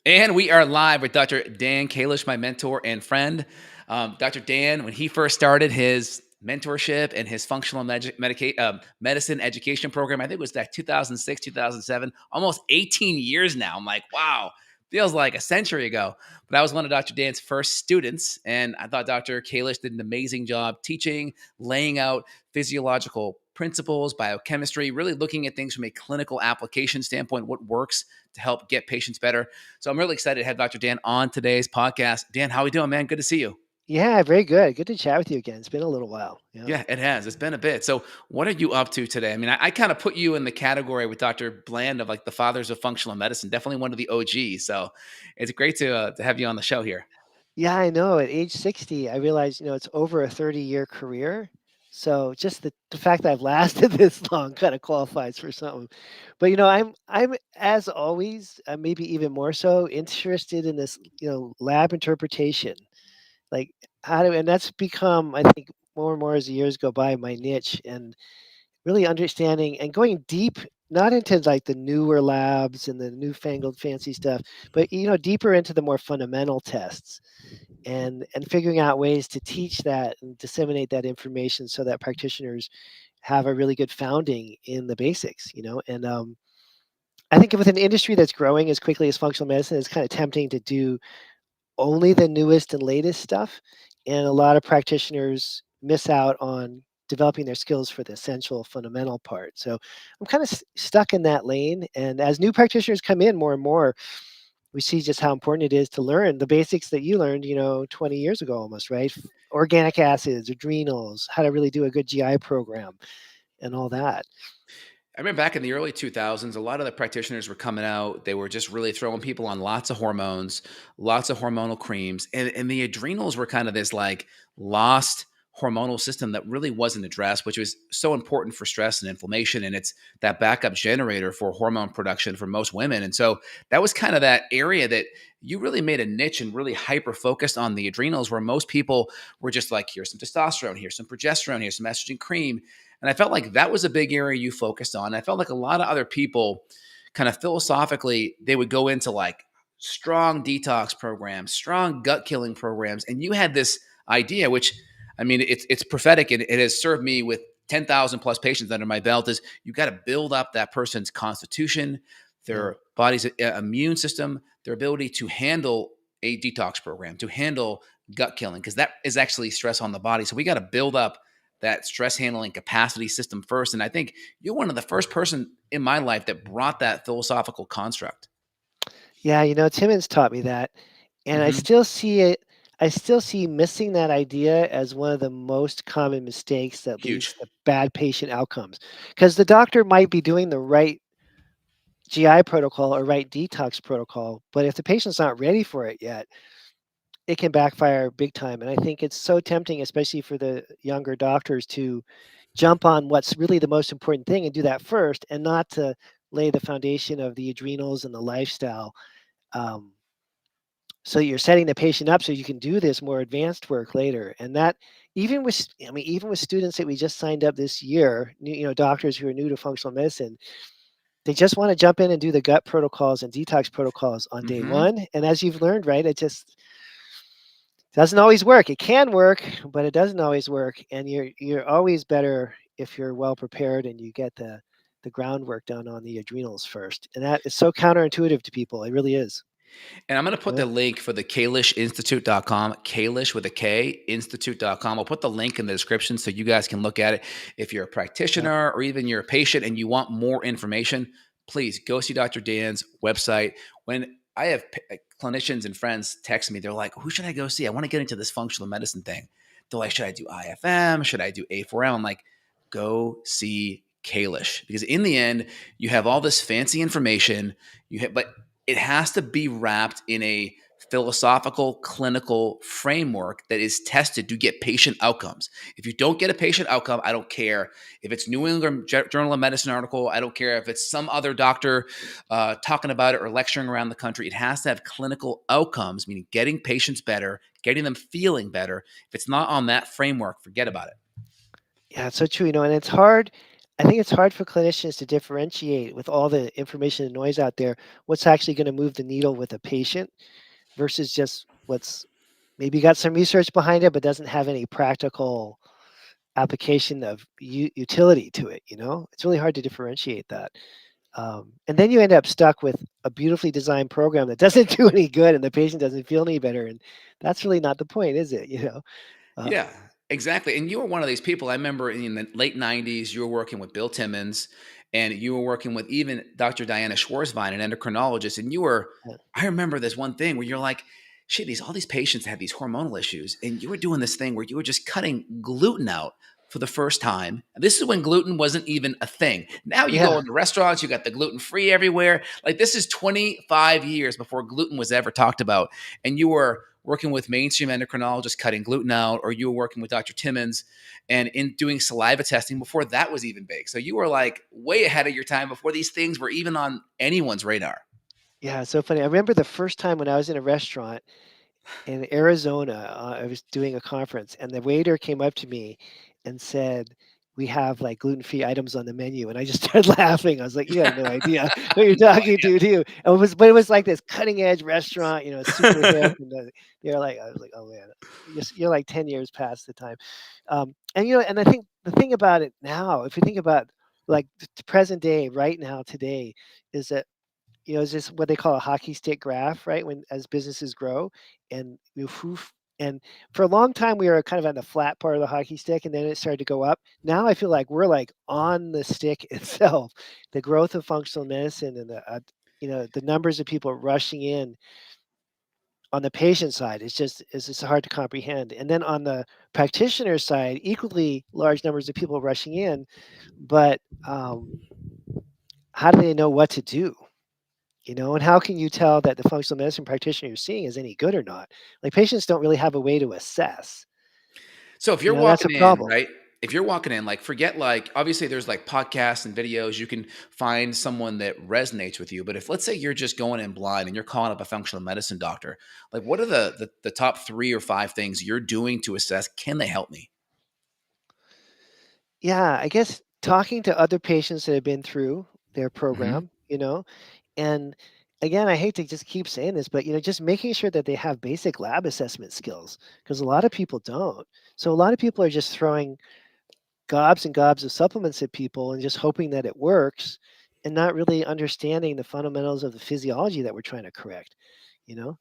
And we are live with Dr. Dan Kalish, my mentor and friend. Dr. Dan, when he first started his mentorship and his functional medicine education program, I think it was that 2006, 2007, almost 18 years now. I'm like, wow, feels like a century ago. But I was one of Dr. Dan's first students, and I thought Dr. Kalish did an amazing job teaching, laying out physiological principles, biochemistry, really looking at things from a clinical application standpoint, what works to help get patients better. So I'm really excited to have Dr. Dan on today's podcast. Dan, how are we doing, man? Good to see you. Yeah, very good. Good to chat with you again. It's been a little while. Yeah. Yeah, it has. It's been a bit. So, what are you up to today? I mean, I kind of put you in the category with Dr. Bland of like the fathers of functional medicine. Definitely one of the OGs. So, it's great to have you on the show here. Yeah, I know. At age 60, I realized, it's over a 30-year career. So just the fact that I've lasted this long kind of qualifies for something. But I'm as always, maybe even more so interested in this, lab interpretation. Like and that's become, I think, more and more as the years go by, my niche. And really understanding and going deep, not into like the newer labs and the newfangled fancy stuff, but deeper into the more fundamental tests and figuring out ways to teach that and disseminate that information so that practitioners have a really good founding in the basics. And I think with an industry that's growing as quickly as functional medicine, it's kind of tempting to do only the newest and latest stuff, and a lot of practitioners miss out on developing their skills for the essential fundamental part. So I'm kind of stuck in that lane, and as new practitioners come in more and more, we see just how important it is to learn the basics that you learned 20 years ago almost, right? Organic acids, adrenals, how to really do a good GI program and all that. I remember back in the early 2000s, a lot of the practitioners were coming out. They were just really throwing people on lots of hormones, lots of hormonal creams. And the adrenals were kind of this like lost hormonal system that really wasn't addressed, which was so important for stress and inflammation. And it's that backup generator for hormone production for most women. And so that was kind of that area that you really made a niche and really hyper focused on the adrenals, where most people were just like, here's some testosterone, here's some progesterone, here's some estrogen cream. And I felt like that was a big area you focused on. I felt like a lot of other people kind of philosophically, they would go into like strong detox programs, strong gut killing programs. And you had this idea, which I mean, it's prophetic and it has served me with 10,000 plus patients under my belt, is you got to build up that person's constitution, Yeah. their body's immune system, their ability to handle a detox program, to handle gut killing, because that is actually stress on the body. So we got to build up that stress handling capacity system first. And I think you're one of the first person in my life that brought that philosophical construct. Yeah, Timmons taught me that, and I Hmm. still see it. I still see missing that idea as one of the most common mistakes that leads Huge. to bad patient outcomes. Because the doctor might be doing the right GI protocol or right detox protocol, but if the patient's not ready for it yet, it can backfire big time. And I think it's so tempting, especially for the younger doctors, to jump on what's really the most important thing and do that first, and not to lay the foundation of the adrenals and the lifestyle. Um, so you're setting the patient up so you can do this more advanced work later. And that, even with students that we just signed up this year, doctors who are new to functional medicine, they just want to jump in and do the gut protocols and detox protocols on day Hmm. one. And as you've learned, right, it just doesn't always work. It can work, but it doesn't always work. And you're always better if you're well prepared and you get the groundwork done on the adrenals first. And that is so counterintuitive to people. It really is. And I'm going to put Yeah. the link for the KalishInstitute.com, Kalish with a K, Institute.com. I'll put the link in the description so you guys can look at it. If you're a Yep. practitioner or even you're a patient and you want more information, please go see Dr. Dan's website. When I have clinicians and friends text me, they're like, who should I go see? I want to get into this functional medicine thing. They're like, should I do IFM? Should I do A4M? I'm like, go see Kalish, because in the end, you have all this fancy information. But it has to be wrapped in a philosophical clinical framework that is tested to get patient outcomes. If you don't get a patient outcome, I don't care if it's New England Journal of Medicine article. I don't care if it's some other doctor talking about it or lecturing around the country. It has to have clinical outcomes, meaning getting patients better, getting them feeling better. If it's not on that framework, forget about it. Yeah, it's so true. And it's hard. I think it's hard for clinicians to differentiate with all the information and noise out there, what's actually going to move the needle with a patient versus just what's maybe got some research behind it, but doesn't have any practical application of utility to it. It's really hard to differentiate that. And then you end up stuck with a beautifully designed program that doesn't do any good and the patient doesn't feel any better. And that's really not the point, is it? Uh, Yeah, exactly. And you were one of these people. I remember in the late '90s, you were working with Bill Timmons, and you were working with even Dr. Diana Schwarzbein, an endocrinologist. And you were, uh, I remember this one thing where you're like, shit, all these patients have these hormonal issues, and you were doing this thing where you were just cutting gluten out for the first time. And this is when gluten wasn't even a thing. Now you go yeah. into restaurants, you got the gluten free everywhere. Like this is 25 years before gluten was ever talked about, and you were working with mainstream endocrinologists cutting gluten out, or you were working with Dr. Timmons and in doing saliva testing before that was even big. So you were like way ahead of your time before these things were even on anyone's radar. Yeah. It's so funny. I remember the first time when I was in a restaurant in Arizona. I was doing a conference, and the waiter came up to me and said, "We have like gluten-free items on the menu," and I just started laughing. I was like, "You have no idea what you're No talking idea. to, do you?" But it was like this cutting-edge restaurant, super hip, and they're like, I was like, "Oh man, you're like 10 years past the time." And I think the thing about it now, if you think about like the present day, right now, today, is that is this what they call a hockey stick graph, right? When as businesses grow, and and for a long time we were kind of on the flat part of the hockey stick, and then it started to go up. Now I feel like we're like on the stick itself. The growth of functional medicine and the numbers of people rushing in on the patient side is just hard to comprehend. And then on the practitioner side, equally large numbers of people rushing in, but how do they know what to do? And how can you tell that the functional medicine practitioner you're seeing is any good or not? Like patients don't really have a way to assess. So if you're That's a walking in, problem. right? If you're walking in, like forget like obviously there's like podcasts and videos, you can find someone that resonates with you. But if let's say you're just going in blind and you're calling up a functional medicine doctor, like what are the top 3 or 5 things you're doing to assess can they help me? Yeah, I guess talking to other patients that have been through their Hmm. program, and again, I hate to just keep saying this, but just making sure that they have basic lab assessment skills because a lot of people don't. So a lot of people are just throwing gobs and gobs of supplements at people and just hoping that it works and not really understanding the fundamentals of the physiology that we're trying to correct, you know?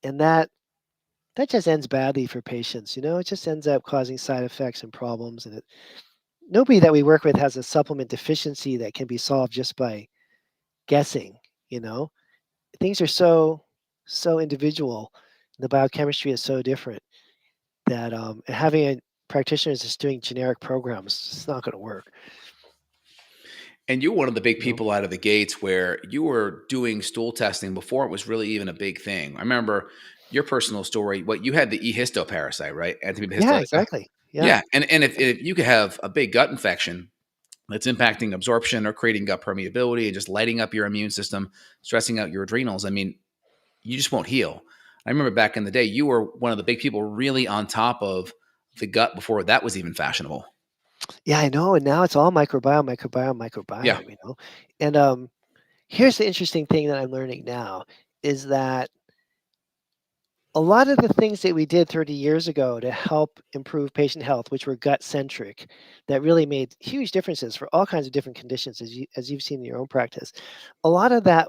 And that just ends badly for patients. It just ends up causing side effects and problems. And nobody that we work with has a supplement deficiency that can be solved just by guessing. you know Things are so individual. The biochemistry is so different that having a practitioner just doing generic programs, it's not going to work. And you're one of the big you know people out of the gates where you were doing stool testing before it was really even a big thing. I remember your personal story. What you had the parasite, right? Antibaby yeah, histolytica. exactly. Yeah. Yeah, and if you could have a big gut infection that's impacting absorption or creating gut permeability and just lighting up your immune system, stressing out your adrenals, I mean, you just won't heal. I remember back in the day, you were one of the big people really on top of the gut before that was even fashionable. Yeah, I know, and now it's all microbiome, microbiome, Yeah. microbiome. And here's the interesting thing that I'm learning now is that a lot of the things that we did 30 years ago to help improve patient health, which were gut centric, that really made huge differences for all kinds of different conditions, as you've seen in your own practice. A lot of that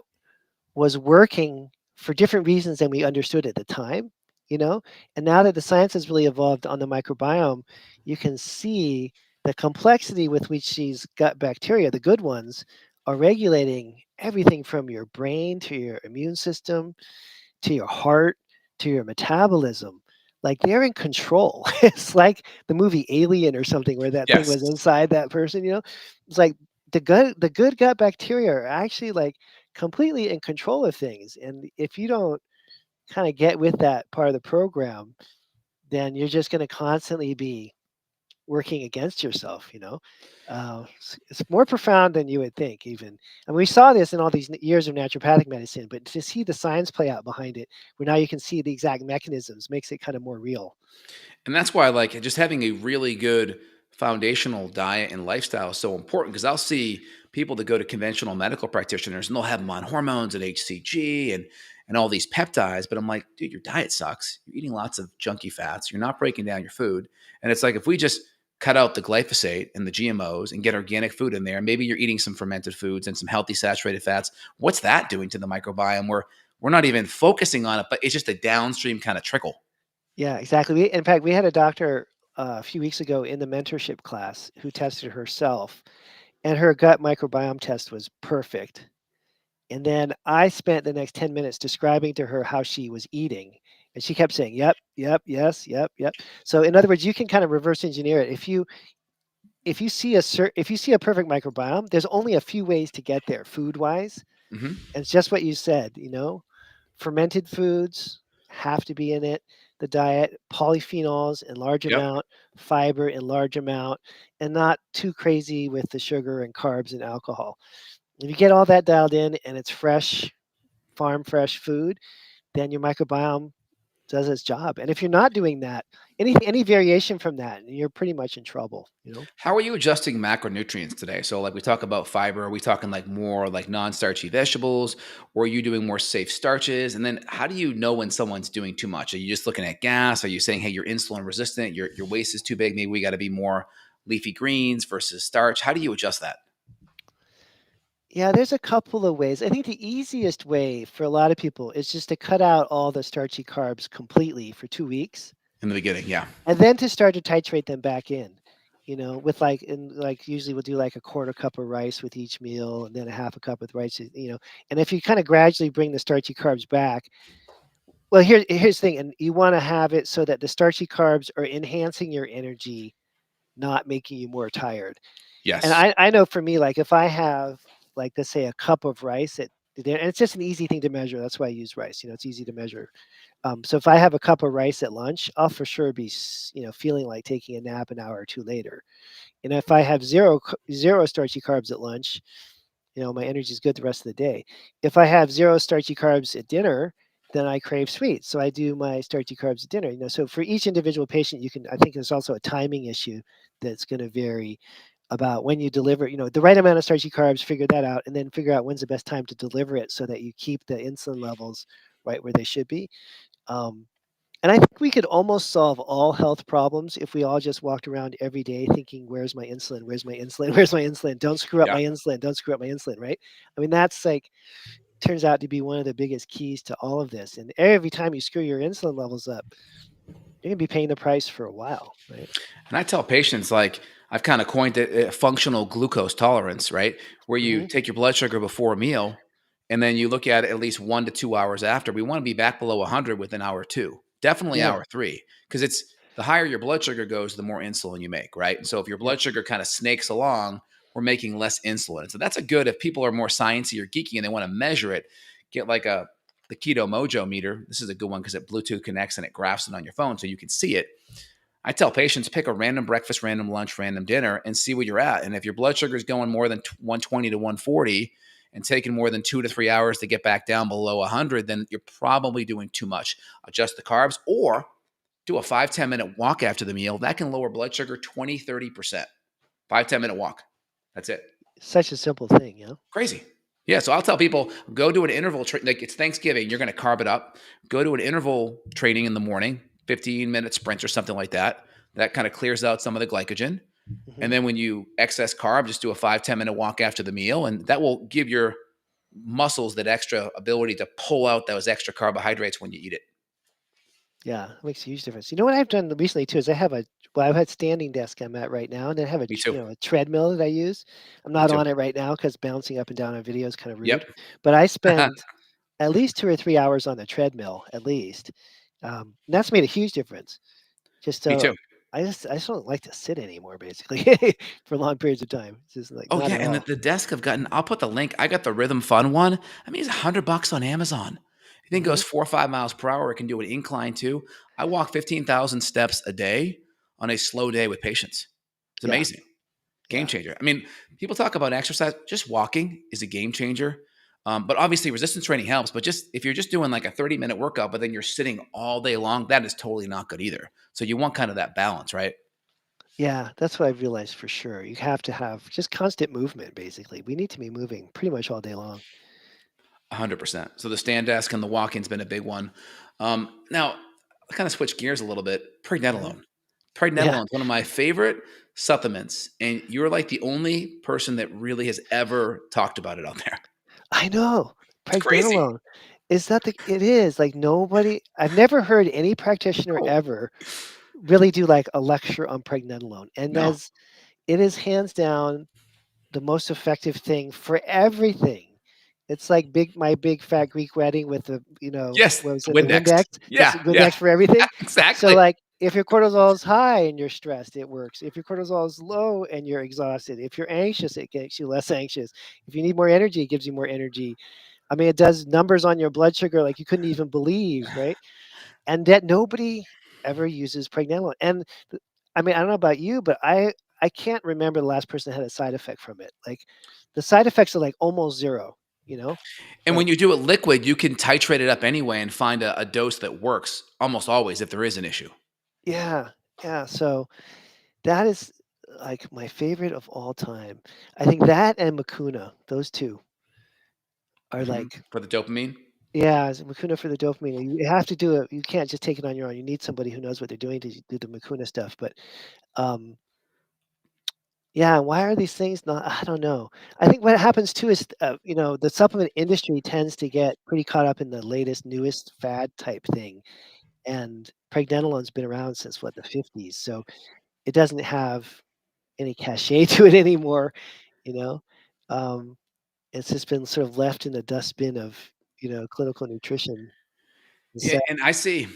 was working for different reasons than we understood at the time, you know? And now that the science has really evolved on the microbiome, you can see the complexity with which these gut bacteria, the good ones, are regulating everything from your brain to your immune system to your heart to your metabolism. Like they're in control. It's like the movie Alien or something where that thing Yes. was inside that person. It's like the good gut bacteria are actually like completely in control of things. And if you don't kind of get with that part of the program, then you're just going to constantly be working against yourself. It's more profound than you would think, even. And we saw this in all these years of naturopathic medicine, but to see the science play out behind it, where now you can see the exact mechanisms, makes it kind of more real. And that's why, like, just having a really good foundational diet and lifestyle is so important because I'll see people that go to conventional medical practitioners and they'll have them on hormones and HCG and all these peptides. But I'm like, dude, your diet sucks. You're eating lots of junky fats. You're not breaking down your food. And it's like if we just cut out the glyphosate and the GMOs and get organic food in there, maybe you're eating some fermented foods and some healthy saturated fats. What's that doing to the microbiome? We're not even focusing on it, but it's just a downstream kind of trickle. Yeah, exactly. In fact, we had a doctor a few weeks ago in the mentorship class who tested herself, and her gut microbiome test was perfect. And then I spent the next 10 minutes describing to her how she was eating. And she kept saying, yep, yep, yes, yep, yep. So in other words, you can kind of reverse engineer it. If you see a perfect microbiome, there's only a few ways to get there food wise. Hmm. And it's just what you said, fermented foods have to be in it, the diet, polyphenols in large Yep. amount, fiber in large amount, and not too crazy with the sugar and carbs and alcohol. If you get all that dialed in and it's fresh, farm fresh food, then your microbiome does its job. And if you're not doing that, any variation from that, you're pretty much in trouble. How are you adjusting macronutrients today? So, like we talk about fiber, are we talking like more like non-starchy vegetables, or are you doing more safe starches? And then, how do you know when someone's doing too much? Are you just looking at gas? Are you saying, hey, you're insulin resistant, your waist is too big, maybe we got to be more leafy greens versus starch? How do you adjust that Yeah, there's a couple of ways. I think the easiest way for a lot of people is just to cut out all the starchy carbs completely for 2 weeks in the beginning? Yeah. and then to start to titrate them back in. With like usually we'll do like a quarter cup of rice with each meal and then a half a cup with rice. And if you kind of gradually bring the starchy carbs back, well, here's the thing, and you want to have it so that the starchy carbs are enhancing your energy, not making you more tired. And Yes. I know for me, like if I have like let's say a cup of rice at dinner, and it's just an easy thing to measure. That's why I use rice. It's easy to measure. So if I have a cup of rice at lunch, I'll for sure be feeling like taking a nap an hour or two later. And if I have zero starchy carbs at lunch, my energy is good the rest of the day. If I have zero starchy carbs at dinner, then I crave sweets. So I do my starchy carbs at dinner. So for each individual patient, I think there's also a timing issue that's going to vary about when you deliver, the right amount of starchy carbs, figure that out, and then figure out when's the best time to deliver it so that you keep the insulin levels right where they should be. Um, and I think we could almost solve all health problems if we all just walked around every day thinking, where's my insulin? Where's my insulin? Where's my insulin? Don't screw up Yeah. my insulin. Don't screw up my insulin, right? I mean, that's like, turns out to be one of the biggest keys to all of this. And every time you screw your insulin levels up, you're going to be paying the price for a while, right? And I tell patients, like, I've kind of coined it functional glucose tolerance, right? Where you Hmm. take your blood sugar before a meal and then you look at it at least 1 to 2 hours after. We want to be back below 100 within hour two, definitely Yeah. hour three, because it's the higher your blood sugar goes, the more insulin you make, right? And so if your Yep. blood sugar kind of snakes along, we're making less insulin. So that's a good, if people are more sciencey or geeky and they want to measure it, get like the Keto Mojo meter. This is a good one because it Bluetooth connects and it graphs it on your phone so you can see it. I tell patients pick a random breakfast, random lunch, random dinner and see where you're at. And if your blood sugar is going more than 120 to 140 and taking more than 2 to 3 hours to get back down below 100, then you're probably doing too much. Adjust the carbs or do a 5-10 minute walk after the meal. That can lower blood sugar 20, 30%. 5-10 minute walk. That's it. Such a simple thing. Crazy. Yeah. So I'll tell people go do an interval like it's Thanksgiving. You're going to carb it up. Go to an interval training in the morning, 15-minute sprints or something like that. That kind of clears out some of the glycogen. And Hmm. then when you excess carb, just do a 5-10 minute walk after the meal. And that will give your muscles that extra ability to pull out those extra carbohydrates when you eat it. Yeah, it makes a huge difference. You know what I've done recently too is I've had standing desk I'm at right now, and then I have Me too. a treadmill that I use. I'm Me not too. on it right now because bouncing up and down on video is kind of rude, Yep. but I spend at least 2 or 3 hours on the treadmill at least. And that's made a huge difference. Just Me so tue. I just don't like to sit anymore, basically, for long periods of time. It's just like Oh not yeah, at and all. the desk I've gotten, I'll put the link. I got the Rhythm Fun one. I mean, it's $100 on Amazon. I think it Hmm. goes 4 or 5 miles per hour. It can do an incline too. I walk 15,000 steps a day on a slow day with patients. It's Yeah, amazing. Game yeah. changer. I mean, people talk about exercise. Just walking is a game changer. But obviously, resistance training helps. But just if you're just doing like a 30-minute workout, but then you're sitting all day long, that is totally not good either. So you want kind of that balance, right? Yeah, that's what I realized for sure. You have to have just constant movement, basically. We need to be moving pretty much all day long. 100%. So the stand desk and the walk-in's been a big one. Now, I kind of switch gears a little bit. Mhm. Pregnenolone. Yeah, Pregnenolone is one of my favorite supplements, and you're like the only person that really has ever talked about it out there. I know. It's crazy. Pregnenolone. Is that the it is, like, nobody I've never heard any practitioner Oh, ever really do, like, a lecture on pregnenolone, and no. as it is hands down the most effective thing for everything. It's like my big fat Greek wedding with the, Yes, what was the it, the Windex. Windex? That's Yeah, yeah, Windex for everything. So, exactly. like, if your cortisol is high and you're stressed, it works. If your cortisol is low and you're exhausted, if you're anxious, it makes you less anxious. If you need more energy, it gives you more energy. I mean, it does numbers on your blood sugar like you couldn't even believe, right? And that nobody ever uses pregnenolone. And I mean, I don't know about you, but I can't remember the last person that had a side effect from it. Like the side effects are like almost zero, you know? And But when you do it liquid, you can titrate it up anyway and find a dose that works almost always if there is an issue. yeah, yeah. So that is like my favorite of all time. I think that and Makuna, those two are like, For the dopamine. yeah, it's Makuna for the dopamine. You have to do it. You can't just take it on your own. You need somebody who knows what they're doing to do the Makuna stuff. But um, yeah, why are these things not I don't know. I think what happens too is, the supplement industry tends to get pretty caught up in the latest, newest fad type thing, and pregnenolone's been around since, what, the '50s, so it doesn't have any cachet to it anymore, you know? Um, it's just been sort of left in the dustbin of, clinical nutrition. Yeah, So and I see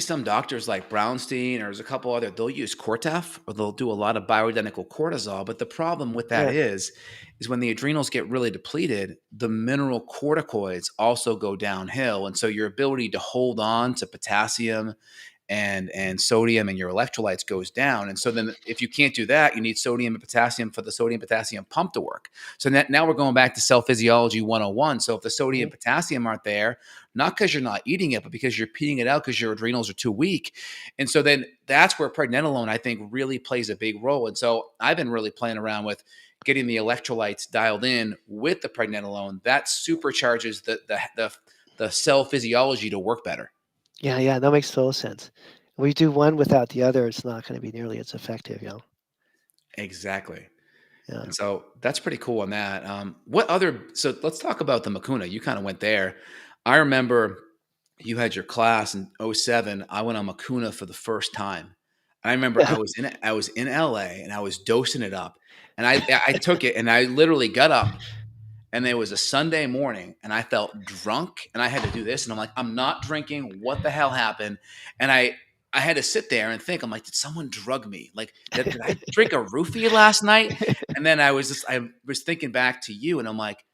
some doctors like Brownstein or there's a couple other they'll use Cortef or they'll do a lot of bioidentical cortisol, but the problem with that yeah, is when the adrenals get really depleted, the mineral corticoids also go downhill, and so your ability to hold on to potassium and sodium and your electrolytes goes down. And so then if you can't do that, you need sodium and potassium for the sodium potassium pump to work. So now we're going back to cell physiology 101. So if the sodium mhm, and potassium aren't there, not because you're not eating it, but because you're peeing it out because your adrenals are too weak. And so then that's where pregnenolone, I think, really plays a big role. And so I've been really playing around with getting the electrolytes dialed in with the pregnenolone. That supercharges the cell physiology to work better. yeah, yeah, that makes total sense. We do one without the other, it's not gonna be nearly as effective, Exactly. Yeah. And so that's pretty cool on that. What other? So let's talk about the Makuna. You kind of went there. I remember you had your class in '07. I went on Makuna for the first time. I remember I was in LA and I was dosing it up, and I took it and I literally got up and it was a Sunday morning and I felt drunk and I had to do this and I'm like, I'm not drinking. What the hell happened? And I had to sit there and think, I'm like, did someone drug me? Like, did I drink a roofie last night? And then I was thinking back to you and I'm like,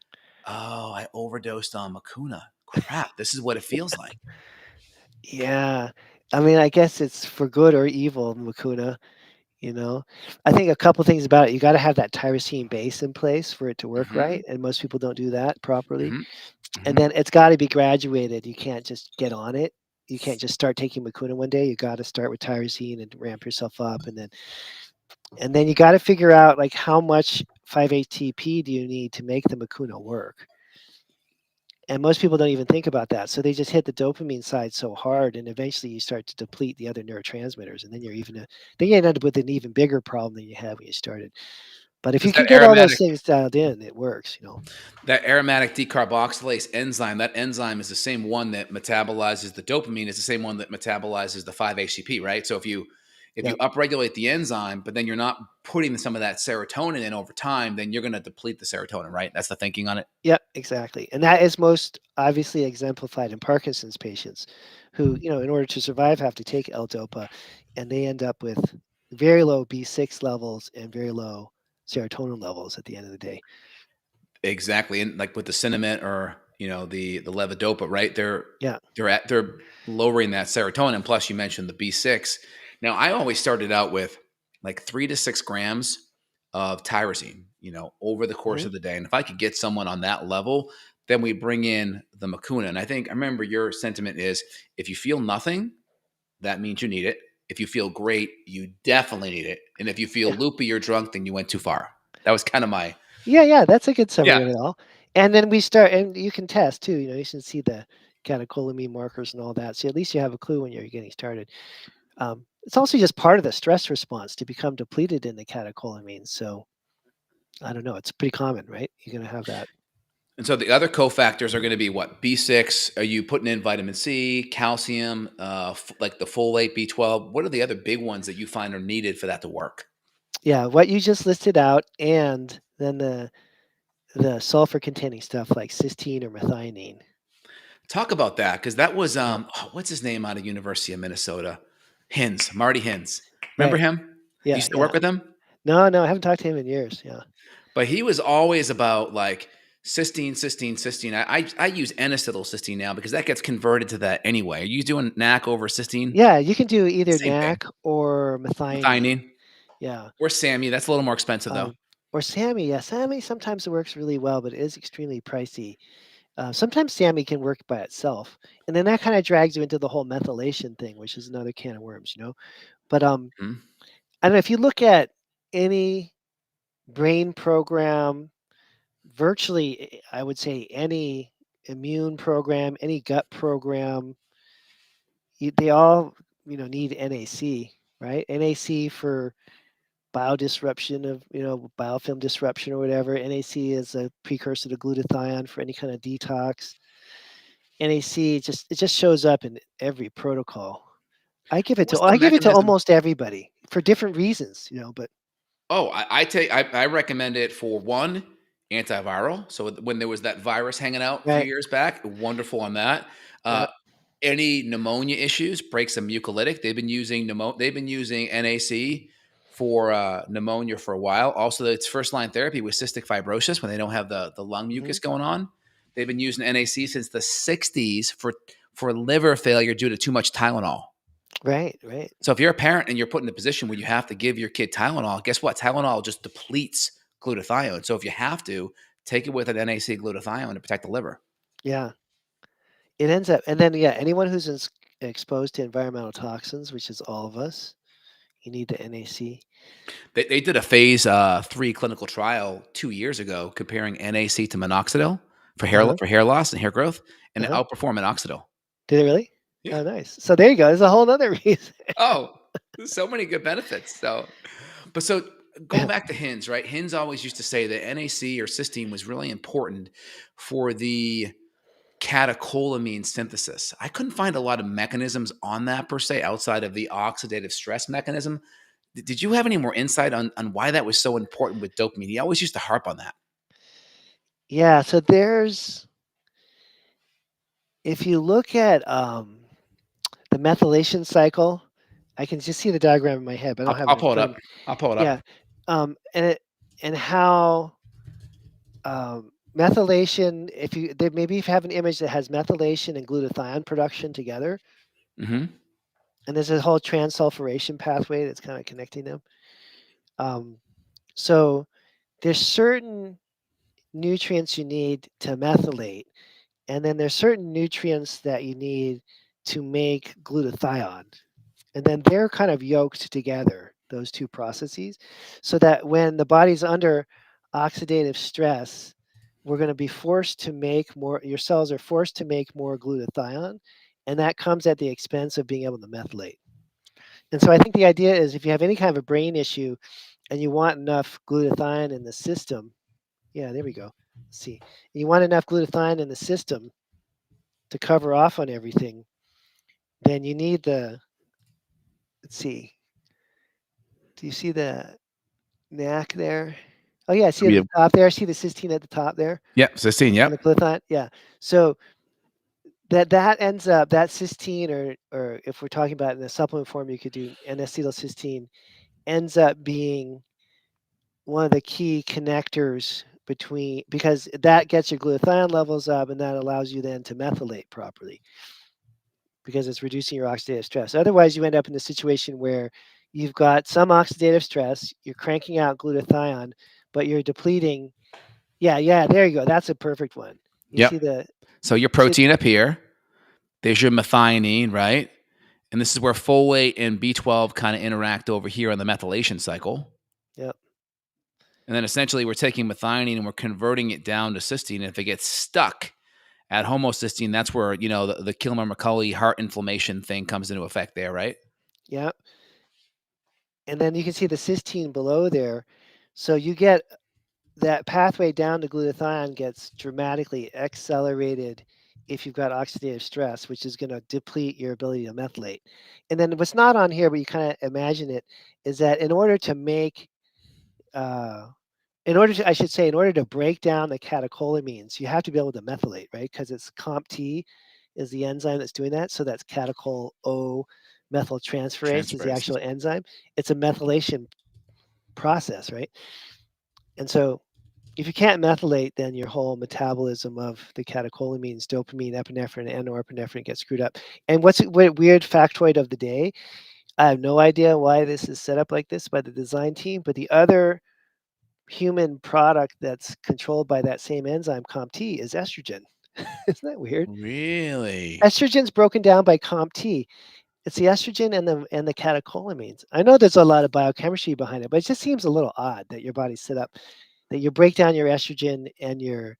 oh, I overdosed on Makuna. Crap, this is what it feels like. Yeah. I mean, I guess it's for good or evil, Makuna, you know? I think a couple things about it, you gotta have that tyrosine base in place for it to work Hmm. right, and most people don't do that properly. Hmm. And Hmm. then it's gotta be graduated, you can't just get on it. You can't just start taking Makuna one day, you gotta start with tyrosine and ramp yourself up, and then you gotta figure out, like, how much 5-HTP do you need to make the Makuna work? And most people don't even think about that. So they just hit the dopamine side so hard, and eventually you start to deplete the other neurotransmitters, and then then you end up with an even bigger problem than you had when you started. But if you Because can get all those things dialed in, it works. that aromatic decarboxylase enzyme, that enzyme is the same one that metabolizes the dopamine. It's the same one that metabolizes the 5-HTP, right? So if you Yeah. upregulate the enzyme, but then you're not putting some of that serotonin in over time, then you're going to deplete the serotonin, right? That's the thinking on it. Yep, exactly. And that is most obviously exemplified in Parkinson's patients who, in order to survive, have to take L-DOPA, and they end up with very low B6 levels and very low serotonin levels at the end of the day. Exactly, and like with the cinnamon or the levodopa, right? They're Yeah. they're at they're lowering that serotonin. Plus, you mentioned the B6. Now, I always started out with like 3 to 6 grams of tyrosine, over the course Mhm. of the day. And if I could get someone on that level, then we bring in the Makuna. And I remember your sentiment is if you feel nothing, that means you need it. If you feel great, you definitely need it. And if you feel Yeah. loopy or drunk, then you went too far. That was kind of my Yeah, yeah, that's a good yeah. summary of it all. And then we start, and you can test too. You can see the catecholamine markers and all that. So at least you have a clue when you're getting started. It's also just part of the stress response to become depleted in the catecholamines. So I don't know. It's pretty common, right? You're going to have that. And so the other cofactors are going to be what? B6. Are you putting in vitamin C, calcium, like the folate, B12? What are the other big ones that you find are needed for that to work? Yeah, what you just listed out, and then the sulfur containing stuff like cysteine or methionine. Talk about that because that was Yeah, what's his name out of University of Minnesota? Hins, Marty Hins. Remember right. him? You Yeah, used to yeah. work with him? No, no, I haven't talked to him in years. Yeah. But he was always about like cysteine, cysteine, cysteine. I use N-acetylcysteine now because that gets converted to that anyway. Are you doing NAC over cysteine? Yeah, you can do either Same thing. NAC or methionine. Methionine Yeah. or SAMe. That's a little more expensive though. Or SAMe. Yeah, SAMe sometimes works really well, but it is extremely pricey. Sometimes SAMe can work by itself, and then that kind of drags you into the whole methylation thing, which is another can of worms. But Mhm. I don't know if you look at any brain program, virtually, I would say any immune program, any gut program, they all need NAC, right? NAC for biodisruption of biofilm disruption or whatever. NAC is a precursor to glutathione for any kind of detox. NAC it just shows up in every protocol. I give it to What's the I give it to mechanism? almost everybody for different reasons, but Oh, I recommend it for one antiviral. So when there was that virus hanging out a few right. years back, wonderful on that. Uh, Yep. any pneumonia issues, break some mucolytic. They've been using NAC for pneumonia for a while. Also, it's first line therapy with cystic fibrosis when they don't have the lung Hmm. mucus going on. They've been using NAC since the 60s for liver failure due to too much Tylenol. Right, right. So if you're a parent and you're put in a position where you have to give your kid Tylenol, guess what? Tylenol just depletes glutathione. So if you have to, take it with an NAC glutathione to protect the liver. Yeah. It ends up, and then yeah, anyone who's exposed to environmental toxins, which is all of us, you need the NAC. They did a phase 3 clinical trial 2 years ago comparing NAC to minoxidil Uh-huh. for hair loss and hair growth, and it Uh-huh. outperformed minoxidil. Did it really? Yeah. Oh, nice. So there you go. There's a whole other reason. Oh, there's so many good benefits. So going back to Hins, right? Hins always used to say that NAC or cysteine was really important for the catecholamine synthesis. I couldn't find a lot of mechanisms on that per se outside of the oxidative stress mechanism. Did you have any more insight on why that was so important with dopamine? He always used to harp on that. Yeah, so if you look at the methylation cycle, I can just see the diagram in my head, but I don't have I'll it in pull it front of up. me. I'll pull it up. Yeah. And how methylation, maybe if you have an image that has methylation and glutathione production together, Hmm. and there's a whole transsulfuration pathway that's kind of connecting them. Um, so there's certain nutrients you need to methylate, and then there's certain nutrients that you need to make glutathione. And then they're kind of yoked together, those two processes, so that when the body's under oxidative stress, we're going to be forced to make more, your cells are forced to make more glutathione, and that comes at the expense of being able to methylate. And so I think the idea is if you have any kind of a brain issue and you want enough glutathione in the system, yeah, there we go. Let's see. You want enough glutathione in the system to cover off on everything, then you need let's see, do you see the NAC there? Oh yeah, I see it at Yeah. the top there. I see the cysteine at the top there Yep. Cysteine. and the Yep. glutathione. Yeah. So that ends up that cysteine, or if we're talking about in the supplement form, you could do N-acetylcysteine, ends up being one of the key connectors between, because that gets your glutathione levels up and that allows you then to methylate properly because it's reducing your oxidative stress. Otherwise, you end up in a situation where you've got some oxidative stress, you're cranking out glutathione, but you're depleting. Yeah, yeah, there you go. That's a perfect one. You Yep. see the So your you see protein up here. There's your methionine, right? And this is where folate and B12 kind of interact over here on the methylation cycle. Yep. And then essentially we're taking methionine and we're converting it down to cysteine. And if it gets stuck at homocysteine, that's where, the Kilmer-McCulley heart inflammation thing comes into effect there, right? Yep. And then you can see the cysteine below there. So you get that pathway down to glutathione gets dramatically accelerated if you've got oxidative stress, which is going to deplete your ability to methylate. And then what's not on here, but you kind of imagine it, is that in order to make, I should say, in order to break down the catecholamines, you have to be able to methylate, right? Because it's CompT is the enzyme that's doing that. So that's catechol O methyltransferase is the Transferase. actual enzyme. It's a methylation process, right? And so if you can't methylate, then your whole metabolism of the catecholamines, dopamine, epinephrine, and norepinephrine gets screwed up. And what's a weird factoid of the day? I have no idea why this is set up like this by the design team, but the other human product that's controlled by that same enzyme, CompT, is estrogen. Isn't that weird? Really? Estrogen's broken down by CompT. It's the estrogen and the catecholamines. I know there's a lot of biochemistry behind it, but it just seems a little odd that your body's set up that you break down your estrogen and your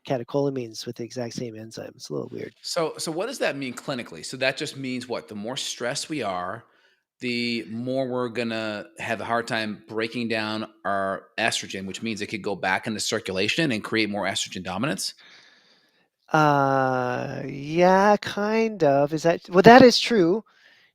catecholamines with the exact same enzyme. It's a little weird. So what does that mean clinically? So that just means what? The more stressed we are, the more we're gonna have a hard time breaking down our estrogen, which means it could go back into circulation and create more estrogen dominance. Yeah, kind of. Is that well? That is true.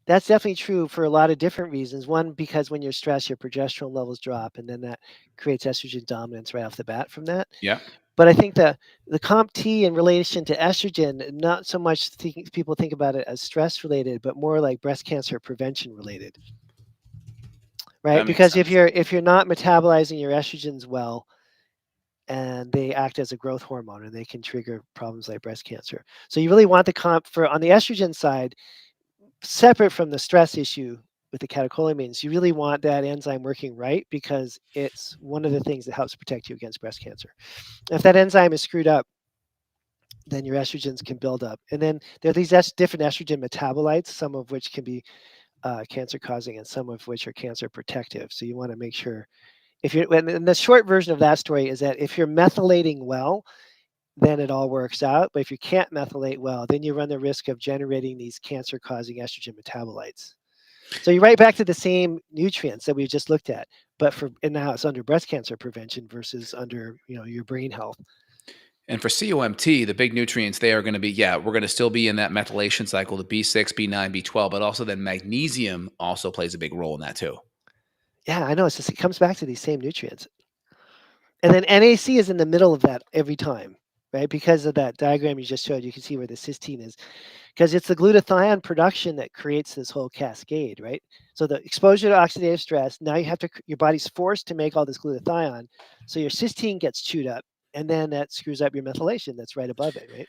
That's definitely true for a lot of different reasons. One, because when you're stressed, your progesterone levels drop, and then that creates estrogen dominance right off the bat from that. Yeah. But I think the CompT in relation to estrogen, not so much people think about it as stress related, but more like breast cancer prevention related, right? That makes Because sense. if you're not metabolizing your estrogens well, and they act as a growth hormone, and they can trigger problems like breast cancer. So you really want the comp for on the estrogen side, separate from the stress issue with the catecholamines, you really want that enzyme working right because it's one of the things that helps protect you against breast cancer. If that enzyme is screwed up, then your estrogens can build up. And then there are these different estrogen metabolites, some of which can be cancer causing and some of which are cancer protective. So you want to make sure if you're, and the short version of that story is that if you're methylating well, then it all works out. But if you can't methylate well, then you run the risk of generating these cancer causing estrogen metabolites. So you're right back to the same nutrients that we just looked at, but and now it's under breast cancer prevention versus under your brain health. And for COMT, the big nutrients they are going to be, yeah, we're going to still be in that methylation cycle, the B6, B9, B12, but also then magnesium also plays a big role in that too. Yeah, I know. It comes back to these same nutrients. And then NAC is in the middle of that every time, right? Because of that diagram you just showed, you can see where the cysteine is. Because it's the glutathione production that creates this whole cascade, right? So the exposure to oxidative stress, now your body's forced to make all this glutathione. So your cysteine gets chewed up, and then that screws up your methylation that's right above it, right?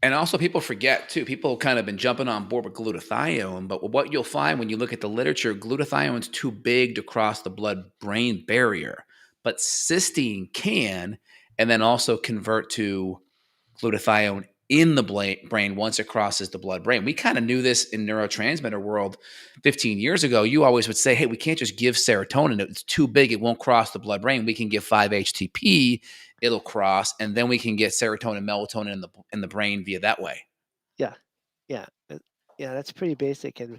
And also, people forget too. People kind of been jumping on board with glutathione, but what you'll find when you look at the literature, glutathione's too big to cross the blood-brain barrier, but cysteine can, and then also convert to glutathione in the brain once it crosses the blood brain. We kind of knew this in neurotransmitter world 15 years ago. You always would say, hey, we can't just give serotonin. It's too big. It won't cross the blood brain. We can give 5-HTP. It'll cross, and then we can get serotonin, melatonin in the brain via that way. Yeah, yeah, yeah. That's pretty basic, and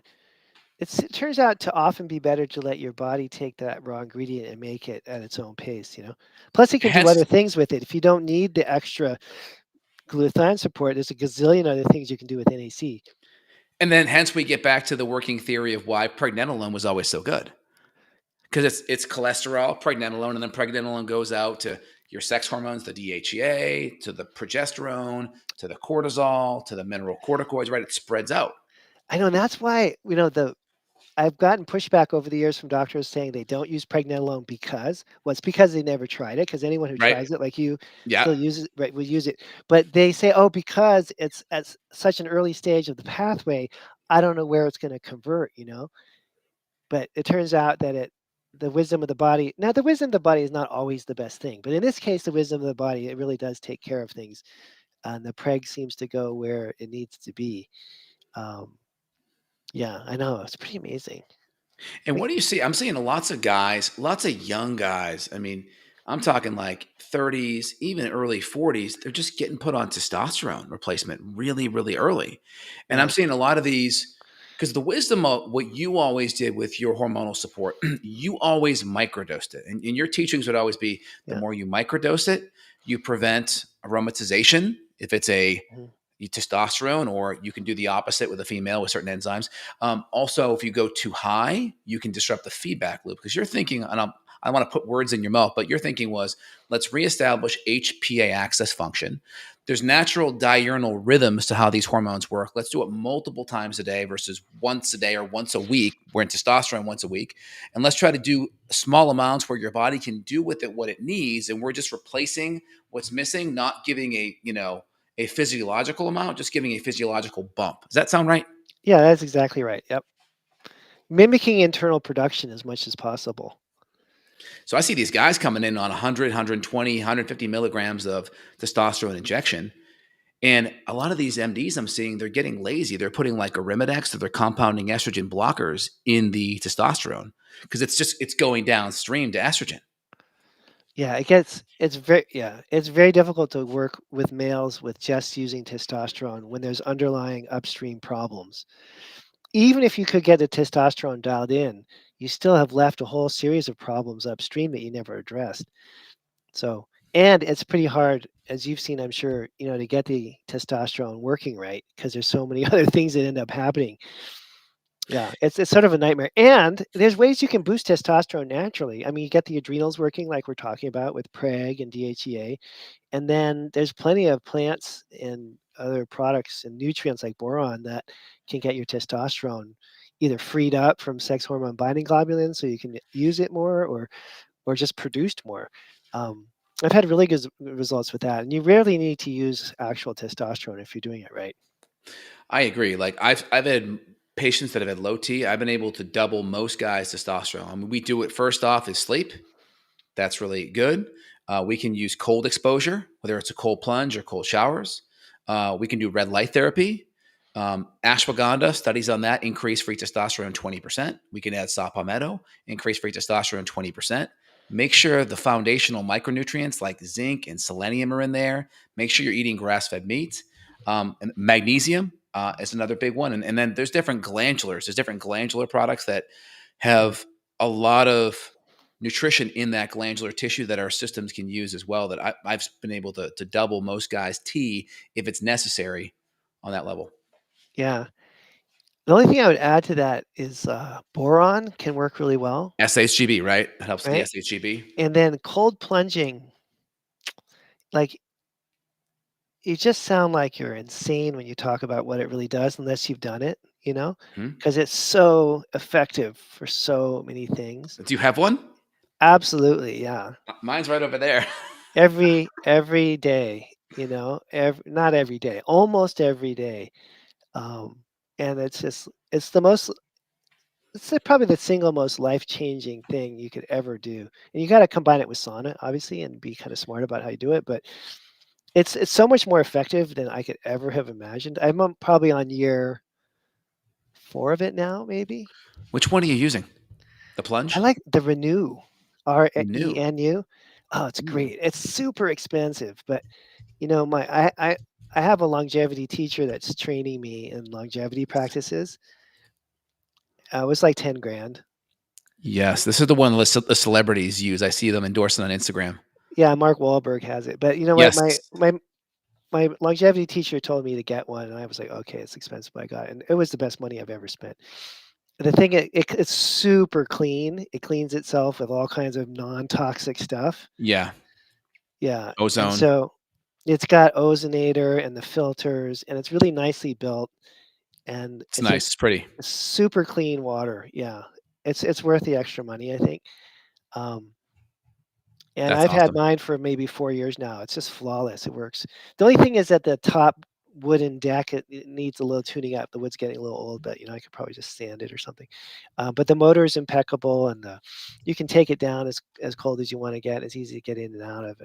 it turns out to often be better to let your body take that raw ingredient and make it at its own pace. Plus, it can do other Hence, things with it. If you don't need the extra glutathione support, there's a gazillion other things you can do with NAC. and then hence we get back to the working theory of why pregnenolone was always so good. Because it's cholesterol, pregnenolone, and then pregnenolone goes out to your sex hormones, the DHEA, to the progesterone, to the cortisol, to the mineral corticoids, right? It spreads out. I know, and that's why I've gotten pushback over the years from doctors saying they don't use pregnenolone because well, it's because they never tried it. Because anyone who Right? tries it, like you, Yeah. still uses right will use it. But they say, oh, because it's at such an early stage of the pathway, I don't know where it's going to convert. But it turns out that the wisdom of the body. Now, the wisdom of the body is not always the best thing, but in this case, the wisdom of the body it really does take care of things, and the preg seems to go where it needs to be. Um, Yeah, I know. It's pretty amazing. And Like, what do you see? I'm seeing lots of guys, lots of young guys. I mean, I'm talking like 30s, even early 40s. They're just getting put on testosterone replacement really, really early. And I'm yeah, seeing a lot of these because the wisdom of what you always did with your hormonal support, you always microdosed it. And your teachings would always be the yeah. more you microdose it, you prevent aromatization. If it's a Mhm. testosterone, or you can do the opposite with a female with certain enzymes. Also, if you go too high, you can disrupt the feedback loop because you're thinking, and I want to put words in your mouth, but your thinking was, let's reestablish HPA axis function. There's natural diurnal rhythms to how these hormones work. Let's do it multiple times a day versus once a day or once a week. We're in testosterone once a week. And let's try to do small amounts where your body can do with it what it needs. And we're just replacing what's missing, not giving a physiological amount, just giving a physiological bump. Does that sound right? Yeah, that's exactly right. Yep. Mimicking internal production as much as possible. So I see these guys coming in on 100, 120, 150 milligrams of testosterone injection. And a lot of these MDs I'm seeing, they're getting lazy. They're putting like arimidex or they're compounding estrogen blockers in the testosterone because it's going downstream to estrogen. Yeah, it's very difficult to work with males with just using testosterone when there's underlying upstream problems. Even if you could get the testosterone dialed in, you still have left a whole series of problems upstream that you never addressed. So, and it's pretty hard, as you've seen, I'm sure, to get the testosterone working right because there's so many other things that end up happening. Yeah, it's sort of a nightmare. And there's ways you can boost testosterone naturally. I mean, you get the adrenals working like we're talking about with preg and DHEA, and then there's plenty of plants and other products and nutrients like boron that can get your testosterone either freed up from sex hormone binding globulin so you can use it more, or just produced more. Um, I've had really good results with that, and you rarely need to use actual testosterone if you're doing it right. I agree. Like I've had patients that have had low T. I've been able to double most guys' testosterone. I mean, we do it first off is sleep. That's really good. We can use cold exposure, whether it's a cold plunge or cold showers. We can do red light therapy. Ashwagandha, studies on that increase free testosterone 20%. We can add saw palmetto, increase free testosterone 20%. Make sure the foundational micronutrients like zinc and selenium are in there. Make sure you're eating grass fed meat. And magnesium is another big one. And then there's different glandulars. There's different glandular products that Mm. have a lot of nutrition in that glandular tissue that our systems can use as well. That I've been able to double most guys' T if it's necessary on that level. Yeah. The only thing I would add to that is boron can work really well, SHGB, right? That helps the right? SHGB. And then cold plunging, like you just sound like you're insane when you talk about what it really does, unless you've done it, Hmm. because it's so effective for so many things. Do you have one? Absolutely, yeah. Mine's right over there. Every day, not every day, almost every day. Um, and it's the most probably the single most life-changing thing you could ever do. And you gotta combine it with sauna, obviously, and be kinda smart about how you do it, but it's so much more effective than I could ever have imagined. Probably on year 4 of it now, maybe. Which one are you using? The I plunge? like the Renew, Renew. RENU. Oh, it's Ooh. great. It's super expensive, but, my I have a longevity teacher that's training me in longevity practices. It was like 10 grand. Yes, this is the one the celebrities use. I see them endorsing on Instagram. Yeah, Mark Wahlberg has it, but you know what? Yes. My longevity teacher told me to get one, and I was like, "Okay, it's expensive, but I got it," and it was the best money I've ever spent. The thing, it's super clean. It cleans itself with all kinds of non-toxic stuff. Yeah. Yeah, and Ozone. so it's got ozonator and the filters, and it's really nicely built, and It's it's nice. just It's pretty. super clean water. Yeah, it's worth the extra money, I think. Um, And That's I've had awesome. mine for maybe 4 years now. It's just flawless. It works. The only thing is that the top wooden deck, it needs a little tuning up. The wood's getting a little old, but, I could probably just sand it or something. But the motor is impeccable, and you can take it down as cold as you wanna get. It's easy to get in and out of,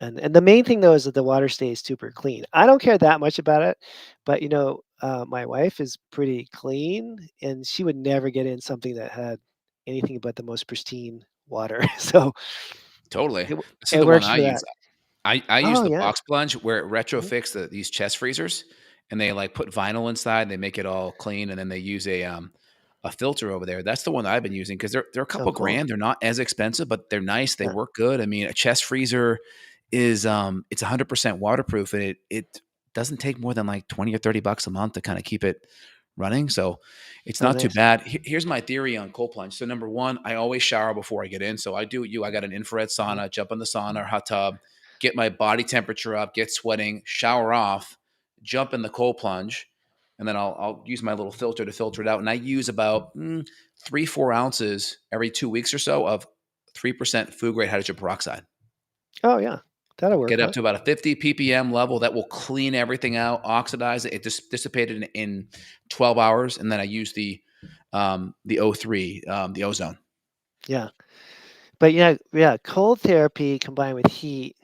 and the main thing, though, is that the water stays super clean. I don't care that much about it, but, My wife is pretty clean, and she would never get in something that had anything but the most pristine water. So Totally. it w This is it the one works I for that. use. I use Oh, the yeah. box plunge where it Mhm. retrofits these chest freezers, and they, like, put vinyl inside, they make it all clean, and then they use a filter over there. That's the one that I've been using because they 'cause they're a Oh, couple cool. grand, they're not as expensive, but they're nice, they Yeah. work good. I mean, a chest freezer is, it's 100% waterproof, and it doesn't take more than, like, 20 or $30 a month to kinda keep it running, so it's Oh, not too nice. bad. Here's my theory on cold plunge. So, number 1, I always shower before I get in, so I do what you I got an infrared Mhm. sauna, jump in the sauna or hot tub, get my body temperature up, get sweating, shower off, jump in the cold plunge, and then I'll use my little filter to filter it out. And I use about 3-4 ounces every 2 weeks or so of 3% food grade hydrogen peroxide. Oh, yeah. That'll work, Get up huh? to about a 50 ppm level that will clean everything out, oxidize it. It just dissipated in 12 hours, and then I use the O3, the ozone. Yeah. But yeah, cold therapy combined with heat,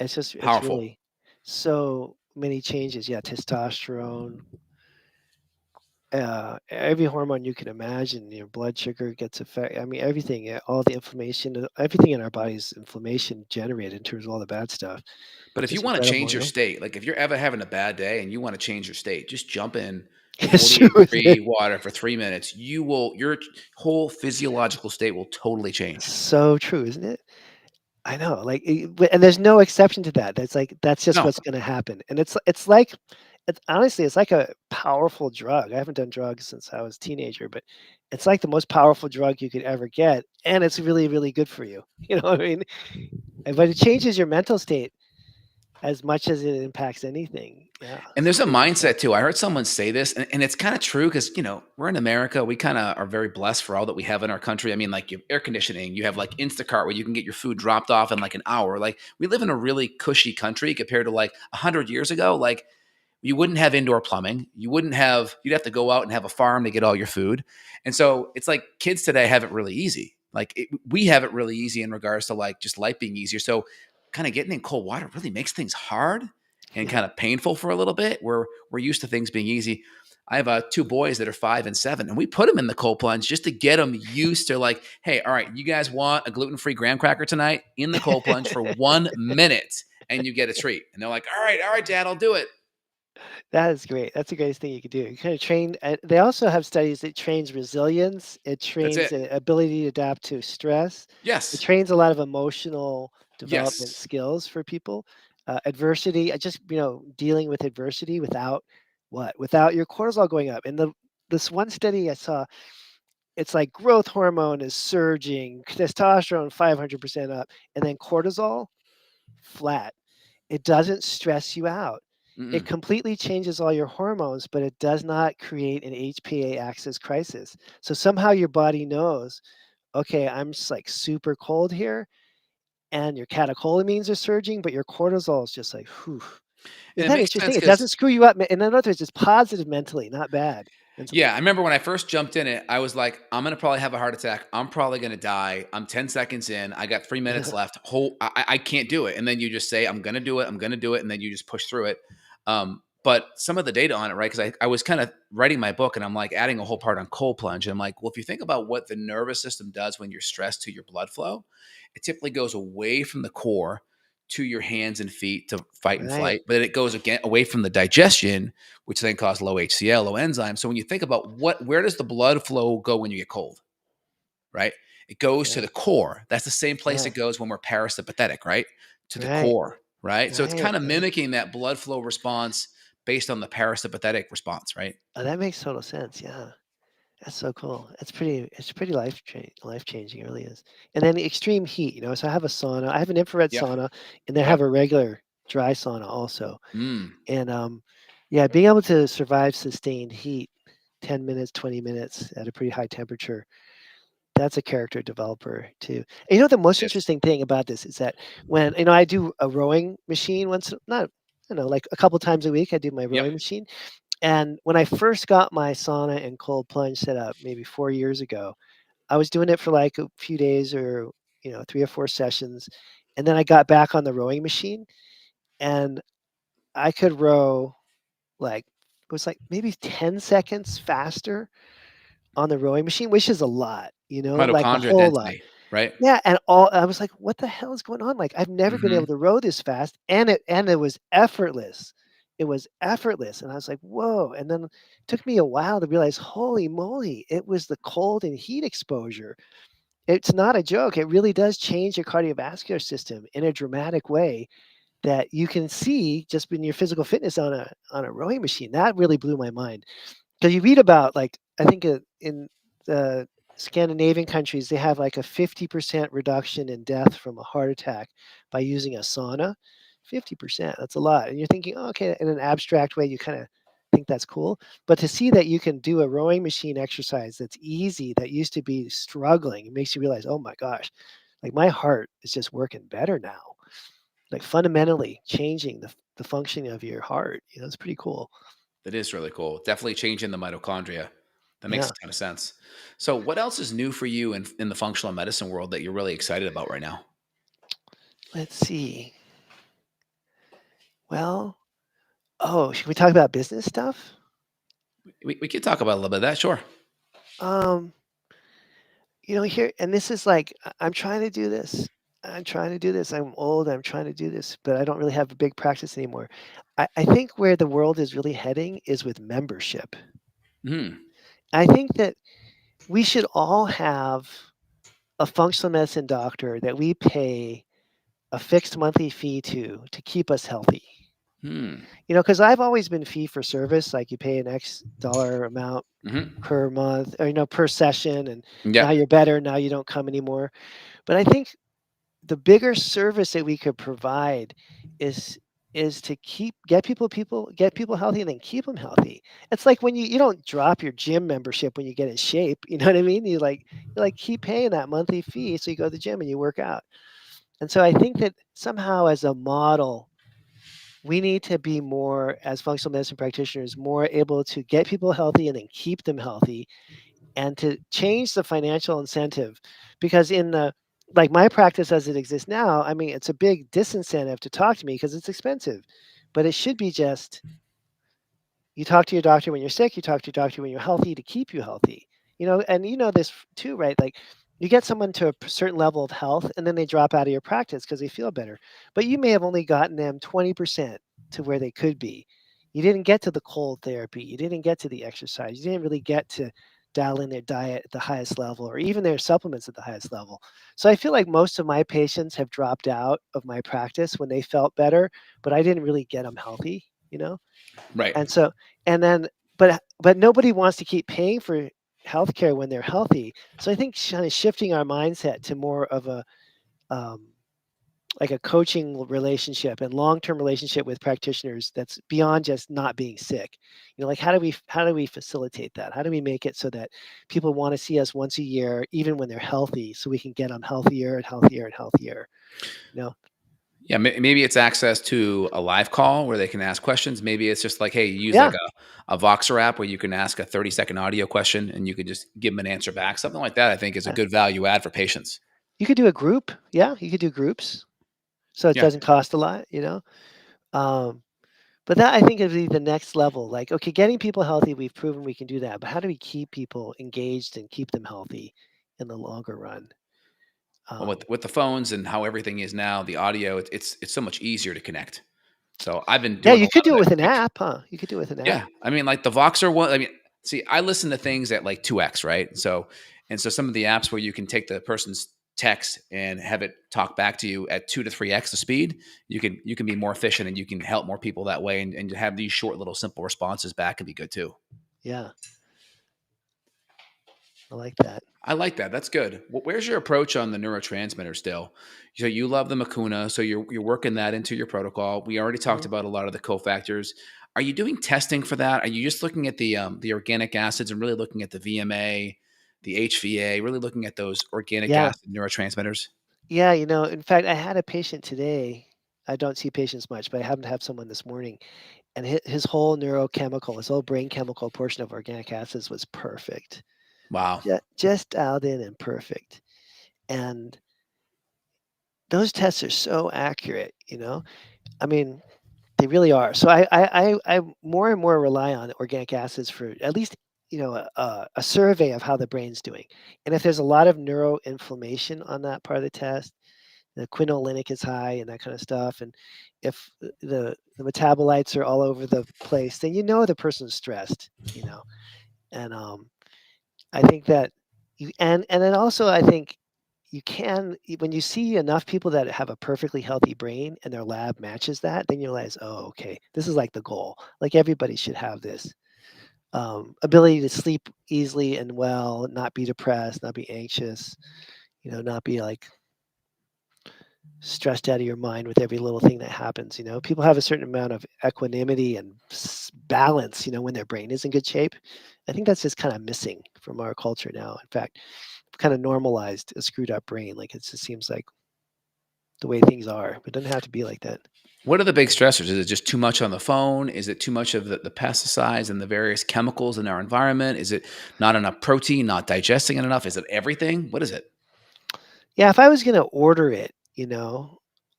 it's Powerful. really so many changes. Yeah, testosterone, every hormone you can imagine, your blood sugar gets affected. I mean, everything, all the inflammation, everything in our body is inflammation generated in terms of all the bad stuff. But if you It's wanna change incredible, your state, like, if you're ever having a bad day and you wanna change your state, just jump in It's true, 48 isn't it? degree water for 3 minutes. Your whole physiological state will totally change. So true, isn't it? I know, like, and there's no exception to that. That's like that's just No, what's gonna happen, and it's like it's honestly, it's like a powerful drug. I haven't done drugs since I was a teenager, but it's like the most powerful drug you could ever get, and it's really, really good for you. You know what I mean? But it changes your mental state as much as it impacts anything. Yeah, and it's there's a crazy stuff. mindset too. I heard someone say this, and it's kinda true because we're in America, we kinda are very blessed for all that we have in our country. I mean, like, you have air conditioning, you have, like, Instacart where you can get your food dropped off in, like, an hour. Like, we live in a really cushy country compared to, like, 100 years ago. Like, you wouldn't have indoor plumbing. You'd have to go out and have a farm to get all your food. And so it's like kids today have it really easy. We have it really easy in regards to like just life being easier. So kind of getting in cold water really makes things hard and Yeah. kind of painful for a little bit where we're used to things being easy. I have two boys that are 5 and 7, and we put them in the cold plunge just to get them used to like, hey, all right, you guys want a gluten-free graham cracker tonight in the cold plunge for 1 minute and you get a treat. And they're like, all right, dad, I'll do it. That is great. That's the greatest thing you could do. You kind of train. They also have studies that trains resilience. It That's trains it. the ability to adapt to stress. It Yes. trains a lot of emotional development Yes. skills for people. Adversity, just dealing with adversity without without your cortisol going up. And the this one study I saw, it's like growth hormone is surging, testosterone 500% up, and then cortisol flat. It doesn't stress you out. It Mm-mm. completely changes all your hormones, but it does not create an HPA axis crisis. So somehow your body knows, okay, I'm just like super cold here, and your catecholamines are surging, but your cortisol is just like, whew. And Isn't it that makes interesting? sense It because, doesn't screw you up. And in other words, it's positive mentally, not bad yeah, mentally. I remember when I first jumped in it, I was like, I'm going to probably have a heart attack. I'm probably going to die. I'm 10 seconds in. I got 3 minutes left. I can't do it. And then you just say, I'm going to do it. I'm going to do it. And then you just push through it. But some of the data on it, right? Because I was kind of writing my book and I'm like adding a whole part on cold plunge. And I'm like, well, if you think about what the nervous system does when you're stressed to your blood flow, it typically goes away from the core to your hands and feet to fight and Right. flight, but then it goes again away from the digestion, which then causes low HCl, low enzymes. So when you think about where does the blood flow go when you get cold, right? It goes to Yeah. the core. That's the same place Yeah. it goes when we're parasympathetic, right? To the Right. core, right? So it's Right. kind of Right. mimicking that blood flow response based on the parasympathetic response, right? Oh, that makes total sense. Yeah. That's so cool. It's pretty life changing, it really is. And then the extreme heat, so I have a sauna. I have an infrared Yep. sauna, and then I have Yep. a regular dry sauna also. Mm. And yeah, being able to survive sustained heat, 10 minutes, 20 minutes at a pretty high temperature, that's a character developer too. And the most Yes. interesting thing about this is that when I do a rowing machine once, not like a couple times a week, I do my Yep. rowing machine. And when I first got my sauna and cold plunge set up, maybe 4 years ago, I was doing it for like a few days or 3 or 4 sessions, and then I got back on the rowing machine, and I could row like it was like maybe 10 seconds faster on the rowing machine, which is a lot, like a Mitochondria whole lot. density, right? Yeah, and all I was like, "What the hell is going on?" Like, I've never been able Mhm. to row this fast, and it was effortless. It was effortless, and I was like, "Whoa," and then it took me a while to realize, holy moly, it was the cold and heat exposure. It's not a joke, it really does change your cardiovascular system in a dramatic way that you can see just in your physical fitness on a rowing machine. That really blew my mind. Because you read about, like, I think, in the Scandinavian countries, they have like a 50% reduction in death from a heart attack by using a sauna. 50%, that's a lot. And you're thinking, "Oh, okay," in an abstract way, you kind of think that's cool. But to see that you can do a rowing machine exercise that's easy, that used to be struggling, it makes you realize, oh my gosh, like my heart is just working better now. Like fundamentally changing the functioning of your heart. It's pretty cool. That is really cool. Definitely changing the mitochondria. That makes Yeah. a ton of sense. So, what else is new for you in the functional medicine world that you're really excited about right now? Let's see. Well, oh, should we talk about business stuff? We could talk about a little bit of that, sure. Um, here, and this is like, I'm trying to do this. I'm trying to do this. I'm old. I'm trying to do this, but I don't really have a big practice anymore. I think where the world is really heading is with membership. Mhm. I think that we should all have a functional medicine doctor that we pay a fixed monthly fee to keep us healthy. Hmm. Because I've always been fee for service, like you pay an X dollar amount Mhm. per month or per session, and now Yep. you're better, now you don't come anymore. But I think the bigger service that we could provide is to get people healthy and then keep them healthy. It's like when you don't drop your gym membership when you get in shape, you know what I mean? You keep paying that monthly fee, so you go to the gym and you work out. And so I think that somehow as a model, we need to be more, as functional medicine practitioners, more able to get people healthy and then keep them healthy, and to change the financial incentive. Because in the like my practice as it exists now, I mean, it's a big disincentive to talk to me because it's expensive. But it should be just, you talk to your doctor when you're sick, you talk to your doctor when you're healthy to keep you healthy. And this too, right? Like, you get someone to a certain level of health and then they drop out of your practice because they feel better. But you may have only gotten them 20% to where they could be. You didn't get to the cold therapy, you didn't get to the exercise, you didn't really get to dial in their diet at the highest level or even their supplements at the highest level. So I feel like most of my patients have dropped out of my practice when they felt better, but I didn't really get them healthy. Right. And so, and then, but nobody wants to keep paying for healthcare when they're healthy. So I think kind of shifting our mindset to more of a um, like a coaching relationship and long-term relationship with practitioners that's beyond just not being sick. Like, how do we facilitate that? How do we make it so that people want to see us once a year, even when they're healthy, so we can get them healthier and healthier and healthier? You know? Yeah, maybe it's access to a live call where they can ask questions. Maybe it's just like, hey, you use like Yeah. a Voxer app where you can ask a 30-second audio question and you can just give them an answer back. Something like that, I think, is a uh, good value add for patients. You could do a group. Yeah, you could do groups, so it Yeah. doesn't cost a lot. Um, but that, I think, would be the next level. Like, okay, getting people healthy, we've proven we can do that. But how do we keep people engaged and keep them healthy in the longer run? Well, Um, with the phones and how everything is now, the audio, it's so much easier to connect. So I've been yeah, doing a you lot could of do it that. with an app, huh? You could do it with an app. Yeah, I mean, like the Voxer one. I mean, see, I listen to things at like 2x, right? So some of the apps where you can take the person's text and have it talk back to you at 2 to 3x the speed, you can be more efficient and you can help more people that way, and have these short little simple responses back can be good too. Yeah, I like that. I like that. That's good. Where's your approach on the neurotransmitter still? So you love the Makuna, so you're working that into your protocol. We already talked Mhm. about a lot of the cofactors. Are you doing testing for that? Are you just looking at the organic acids and really looking at the VMA, the HVA, really looking at those organic Yeah, acid neurotransmitters? yeah. In fact, I had a patient today. I don't see patients much, but I happened to have someone this morning, and his whole neurochemical, his whole brain chemical portion of organic acids was perfect. Wow. Just dialed in and perfect. And those tests are so accurate. I mean, They really are. So I more and more rely on organic acids for at least, a survey of how the brain's doing. And if there's a lot of neuroinflammation on that part of the test, the quinolinic is high and that kind of stuff, and if the metabolites are all over the place, then the person's stressed, and I think that and then also I think when you see enough people that have a perfectly healthy brain and their lab matches that, then you realize, oh, okay, this is like the goal. Like everybody should have this ability to sleep easily and well, not be depressed, not be anxious, not be like stressed out of your mind with every little thing that happens. People have a certain amount of equanimity and balance, when their brain is in good shape. I think that's just kind of missing from our culture now. In fact, kind of normalized a screwed up brain. Like it just seems like the way things are. It doesn't have to be like that. What are the big stressors? Is it just too much on the phone? Is it too much of the pesticides and the various chemicals in our environment? Is it not enough protein, not digesting it enough? Is it everything? What is it? Yeah, if I was going to order it,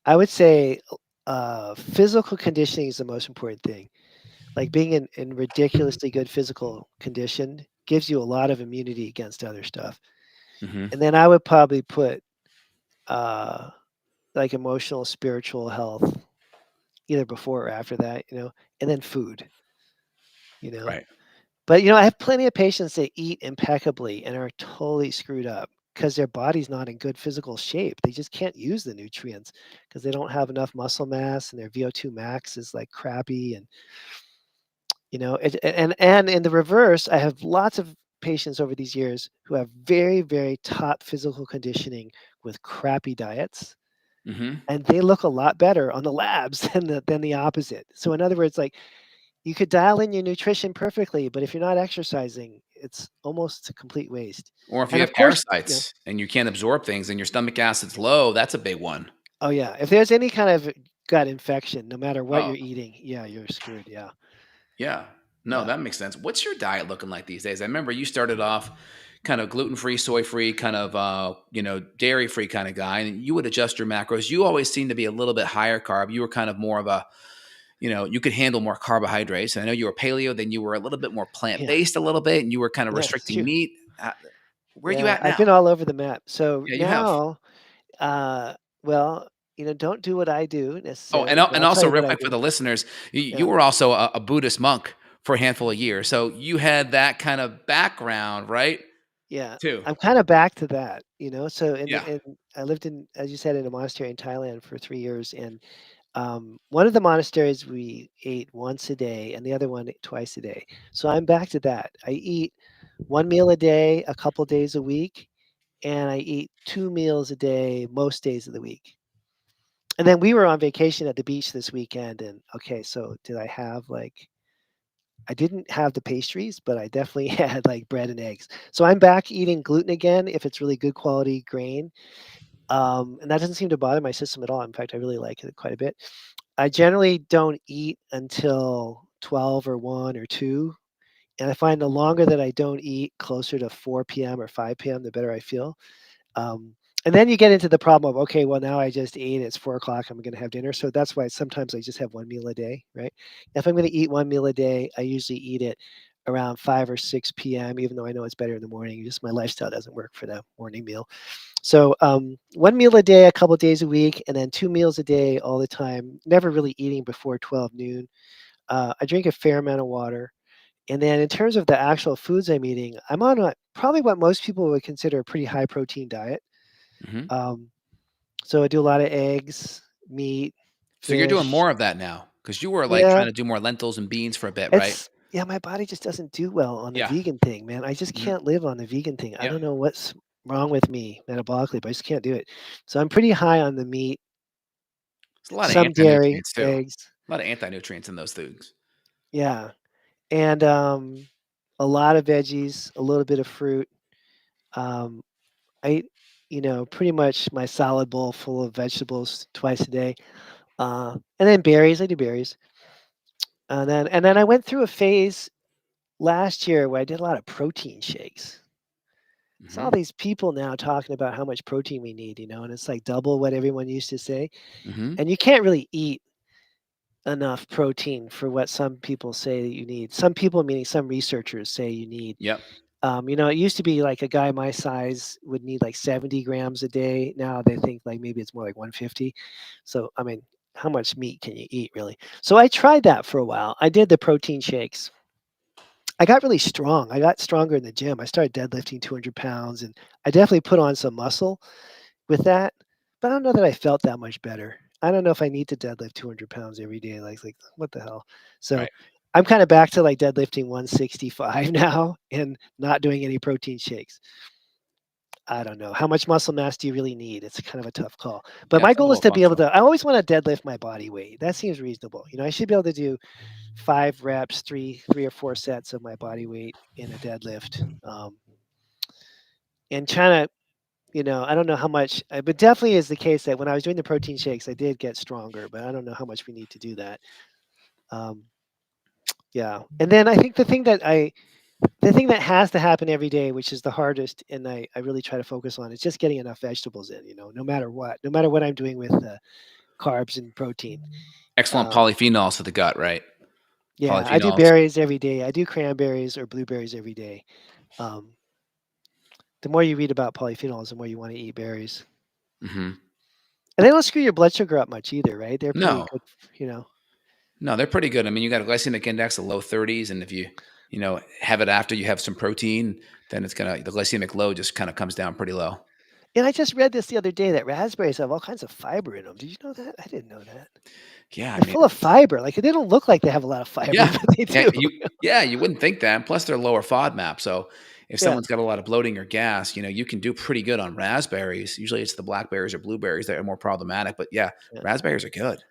I would say physical conditioning is the most important thing. Like being in ridiculously good physical condition gives you a lot of immunity against other stuff. Hmm. And then I would probably put uh, like emotional, spiritual health either before or after that, and then food, you know. Right. But I have plenty of patients that eat impeccably and are totally screwed up because their body's not in good physical shape. They just can't use the nutrients because they don't have enough muscle mass and their VO2 max is like crappy. And and in the reverse, I have lots of patients over these years who have very, very top physical conditioning with crappy diets, Hmm. and they look a lot better on the labs than the opposite. So in other words, like you could dial in your nutrition perfectly, but if you're not exercising, it's almost a complete waste. Or if you And have of course, parasites and you can't absorb things and your stomach acid's low, that's a big one. oh yeah, if there's any kind of gut infection, no matter what Oh, you're eating, yeah, you're screwed. Yeah, yeah. No, yeah, that makes sense. What's your diet looking like these days? I remember you started off kind of gluten-free, soy-free, kind of dairy-free kind of guy, and you would adjust your macros. You always seem to be a little bit higher carb. You were kind of more of a, you could handle more carbohydrates. And I know you were paleo, then you were a little bit more yeah, plant-based a little bit, and you were kind of yeah. It's restricting true. meat. Where are you Yeah, at I've now? been all over the map. So Yeah, you have. now, uh, well, don't do what I do Oh, necessarily, but and I'll tell also you real what I quick for do. the listeners, you Yeah. were also a Buddhist monk for a handful of years, so you had that kind of background, right? Yeah, Too. I'm kinda back to that, so Yeah. I lived in, as you said, in a monastery in Thailand for 3 years, and, one of the monasteries we ate once a day and the other one twice a day. So I'm back to that. I eat 1 meal a day a couple days a week, and I eat 2 meals a day most days of the week. And then we were on vacation at the beach this weekend, and, okay, so did I have, like, I didn't have the pastries, but I definitely had like bread and eggs. So I'm back eating gluten again if it's really good quality grain. And that doesn't seem to bother my system at all. In fact, I really like it quite a bit. I generally don't eat until 12 or 1 or 2. And I find the longer that I don't eat, closer to 4 p.m. or 5 p.m., the better I feel. Um, and then you get into the problem of, okay, well, now I just ate, it's 4 o'clock, I'm going to have dinner. So that's why sometimes I just have 1 meal a day, right? If I'm going to eat 1 meal a day, I usually eat it around 5 or 6 p.m., even though I know it's better in the morning. Just my lifestyle doesn't work for the morning meal. So 1 meal a day, a couple days a week, and then 2 meals a day all the time, never really eating before 12 noon. I drink a fair amount of water. And then in terms of the actual foods I'm eating, I'm on probably what most people would consider a pretty high protein diet. Mhm. Um, so I do a lot of eggs, meat, So you're doing fish. more of that now, because you were, like, Yeah, trying to do more lentils and beans for a bit, right? yeah, my body just doesn't do well on the Yeah. vegan thing, man. I just Mhm. can't live on the vegan thing. I Yeah. don't know what's wrong with me metabolically, but I just can't do it. So I'm pretty high on the meat, There's a lot of some dairy, anti-nutrients too. eggs. A lot of anti-nutrients in those foods. Yeah. And a lot of veggies, a little bit of fruit. Um, I eat, pretty much my salad bowl full of vegetables twice a day. And then berries, I do berries. And then I went through a phase last year where I did a lot of protein shakes. It's all Mhm. these people now talking about how much protein we need, and it's like double what everyone used to say. Mhm. And you can't really eat enough protein for what some people say that you need. Some people, meaning some researchers, say you need. Yep. It used to be like a guy my size would need like 70 grams a day. Now they think like maybe it's more like 150. So, I mean, how much meat can you eat really? So I tried that for a while. I did the protein shakes. I got really strong. I got stronger in the gym. I started deadlifting 200 pounds and I definitely put on some muscle with that. But I don't know that I felt that much better. I don't know if I need to deadlift 200 pounds every day. Like what the hell? So Right. I'm kind of back to like deadlifting 165 now and not doing any protein shakes. I don't know. How much muscle mass do you really need? It's kind of a tough call. But Yeah, my it's a goal is little to be able functional. to, I always want to deadlift my body weight. That seems reasonable. I should be able to do 5 reps, three or four sets of my body weight in a deadlift. And trying to, I don't know how much, but definitely is the case that when I was doing the protein shakes, I did get stronger, but I don't know how much we need to do that. Um, yeah. And then I think the thing that has to happen every day, which is the hardest, and I really try to focus on, is just getting enough vegetables in, no matter what I'm doing with carbs and protein. Excellent Um, polyphenols for the gut, right? yeah, I do Polyphenols. berries every day. I do cranberries or blueberries every day. Um, the more you read about polyphenols, the more you want to eat berries. Hmm. And they don't screw your blood sugar up much either, right? They're pretty No, good, you know. no, they're pretty good. I mean, you got a glycemic index of low 30s, and if you have it after you have some protein, then the glycemic load just kind of comes down pretty low. And I just read this the other day that raspberries have all kinds of fiber in them. Did you know that? I didn't know that. Yeah, I They're mean, full of fiber. Like they don't look like they have a lot of fiber, yeah, but they yeah, do. you wouldn't think that. Plus, they're lower FODMAP, so if Yeah, someone's got a lot of bloating or gas, you can do pretty good on raspberries. Usually, it's the blackberries or blueberries that are more problematic, but yeah, yeah. raspberries are good.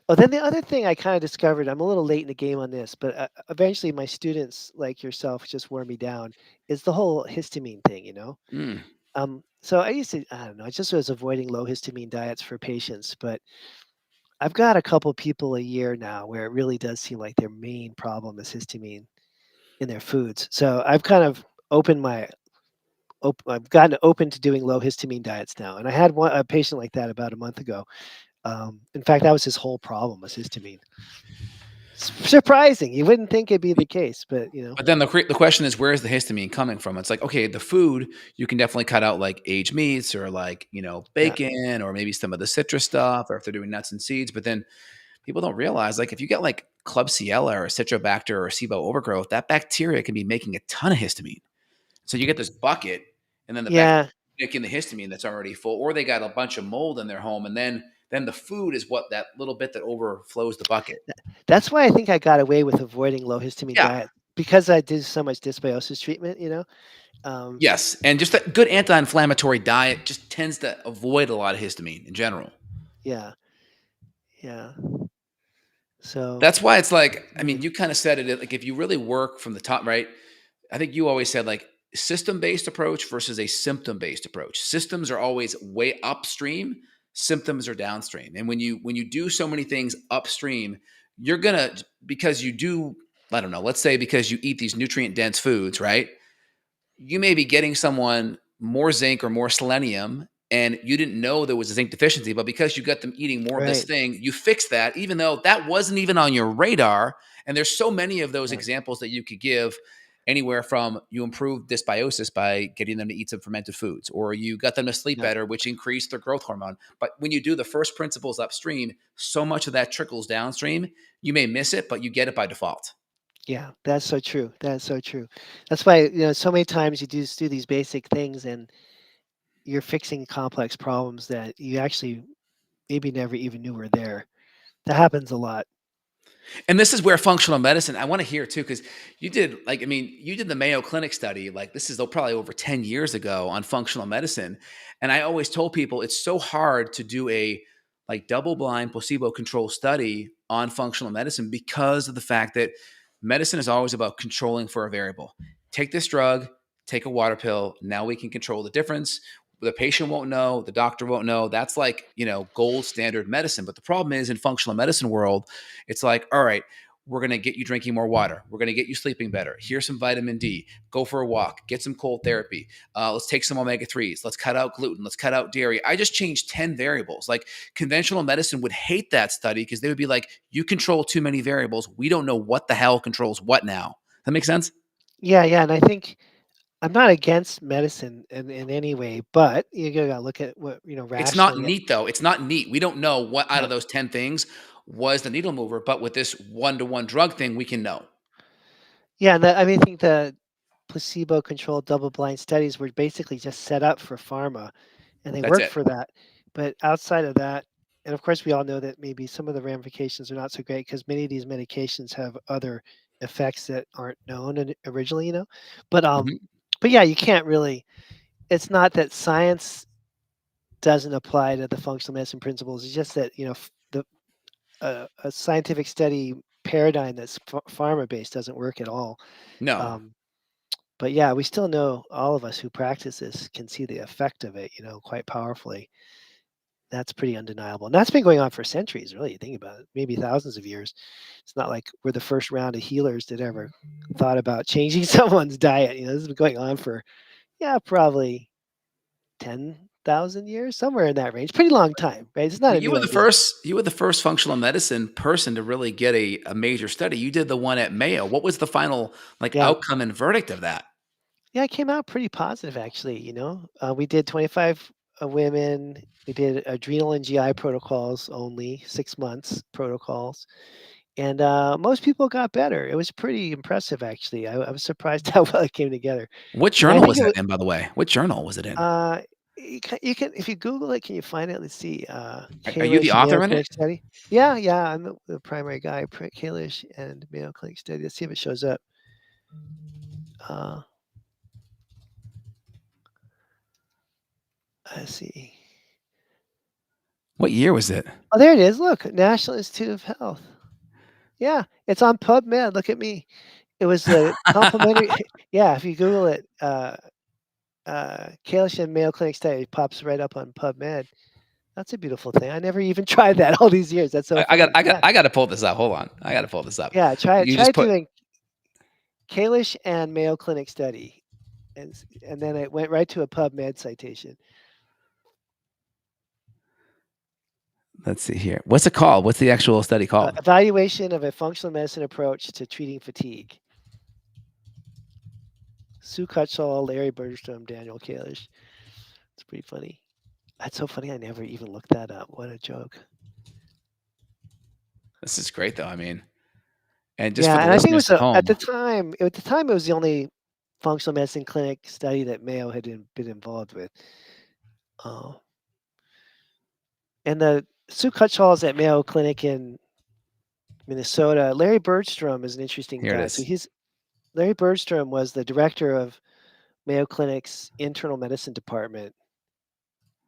Oh, then the other thing I kind of discovered, I'm a little late in the game on this, but eventually my students like yourself just wore me down, is the whole histamine thing. Mm. So I used to, I don't know, I just was avoiding low histamine diets for patients, but I've got a couple people a year now where it really does seem like their main problem is histamine in their foods. So I've kind of opened my I've gotten open to doing low histamine diets now, and I had a patient like that about a month ago. In fact, that was his whole problem was histamine. Surprising, you wouldn't think it'd be the case, but But then the question is, where is the histamine coming from? It's like, okay, the food, you can definitely cut out like aged meats or like, yeah, bacon or maybe some of the citrus stuff or if they're doing nuts and seeds. But then people don't realize, like, if you get like Klebsiella or Citrobacter or SIBO overgrowth, that bacteria can be making a ton of histamine. So you get this bucket, and then the bacteria yeah. making the histamine that's already full, or they got a bunch of mold in their home, and then the food is what that little bit that overflows the bucket. That's why I think I got away with avoiding low histamine Yeah. diet because I did so much dysbiosis treatment. Um, Yes, and just a good anti-inflammatory diet just tends to avoid a lot of histamine in general. yeah, yeah. So That's why it's like, I mm, mean, you kind of said it, like if you really work from the top, right? I think you always said like system-based approach versus a symptom-based approach. Systems are always way upstream, symptoms are downstream. And when you do so many things upstream, you're gonna because you do, I don't know, let's say because you eat these nutrient dense foods, right? You may be getting someone more zinc or more selenium and you didn't know there was a zinc deficiency, but because you got them eating more of this right, thing, you fix that, even though that wasn't even on your radar. And there's so many of those yeah, examples that you could give, anywhere from you improve dysbiosis by getting them to eat some fermented foods, or you got them to sleep yeah, better, which increased their growth hormone. But when you do the first principles upstream, so much of that trickles downstream. You may miss it, but you get it by default. yeah. That's so true. That's so true. That's why so many times you just do these basic things and you're fixing complex problems that you actually maybe never even knew were there. That happens a lot. And this is where functional medicine, I want to hear too, because you did the Mayo Clinic study, like this is probably over 10 years ago on functional medicine. And I always told people it's so hard to do a like double blind placebo control study on functional medicine because of the fact that medicine is always about controlling for a variable. Take this drug, take a water pill. Now we can control the difference. The patient won't know, the doctor won't know. That's like, gold standard medicine. But the problem is in functional medicine world, it's like, all right, we're going to get you drinking more water. We're going to get you sleeping better. Here's some vitamin D. Go for a walk. Get some cold therapy. Let's take some omega 3s. Let's cut out gluten. Let's cut out dairy. I just changed 10 variables. Like conventional medicine would hate that study because they would be like, you control too many variables. We don't know what the hell controls what now. That makes sense? Yeah, yeah, and I think I'm not against medicine in any way, but you gotta look at what, It's not rationally. neat though. It's not neat. We don't know what out Yeah. of those 10 things was the needle mover, but with this one-to-one drug thing, we can know. Yeah, and I think the placebo-controlled double-blind studies were basically just set up for pharma, and they That's work it. for that. But outside of that, and of course, we all know that maybe some of the ramifications are not so great because many of these medications have other effects that aren't known originally, But Mhm. but yeah, you can't really. It's not that science doesn't apply to the functional medicine principles. It's just that the a scientific study paradigm that's pharma based doesn't work at all. No. Um, but yeah, we still know all of us who practice this can see the effect of it, quite powerfully. That's pretty undeniable. And that's been going on for centuries, really. You think about it, maybe thousands of years. It's not like we're the first round of healers that ever thought about changing someone's diet. This has been going on for, yeah, probably 10,000 years, somewhere in that range. Pretty long time, right? It's not But a new idea. you were the first functional medicine person to really get a major study. You did the one at Mayo. What was the final like Yeah. outcome and verdict of that? Yeah, it came out pretty positive, actually. We did 25 women. We did adrenal and GI protocols only, 6 months protocols. And most people got better. It was pretty impressive, actually. I was surprised how well it came together. What And I journal think was that in, by the way? What journal was it in? uh, you can, if you Google it, can you find it? Let's see. Are you the Kalish Mayo author in it? Clinic study. Yeah, yeah, I'm the primary guy. Kalish and Mayo Clinic study. Let's see if it shows up. Uh, let's see. What year was it? Oh, there it is. Look, National Institute of Health. Yeah, it's on PubMed. Look at me. It was a complimentary. Yeah, if you Google it, Kalish and Mayo Clinic study, it pops right up on PubMed. That's a beautiful thing. I never even tried that all these years. That's so funny. Yeah, I got to pull this up. Hold on. I got to pull this up. yeah. Try it. You Try just put doing Kalish and Mayo Clinic study, and then it went right to a PubMed citation. let's see here. What's it called? What's the actual study called? Evaluation of a functional medicine approach to treating fatigue. Sue Cutshall, Larry Bergstrom, Daniel Kalish. It's pretty funny. That's so funny. I never even looked that up. What a joke. This is great though. I mean, and just for Yeah, the and I think it listeners was at at the home, time. At the time, it was the only functional medicine clinic study that Mayo had been involved with. Uh, and the Sue Cutshall's at Mayo Clinic in Minnesota. Larry Bergstrom is an interesting here it guy. So is. Larry Bergstrom was the director of Mayo Clinic's internal medicine department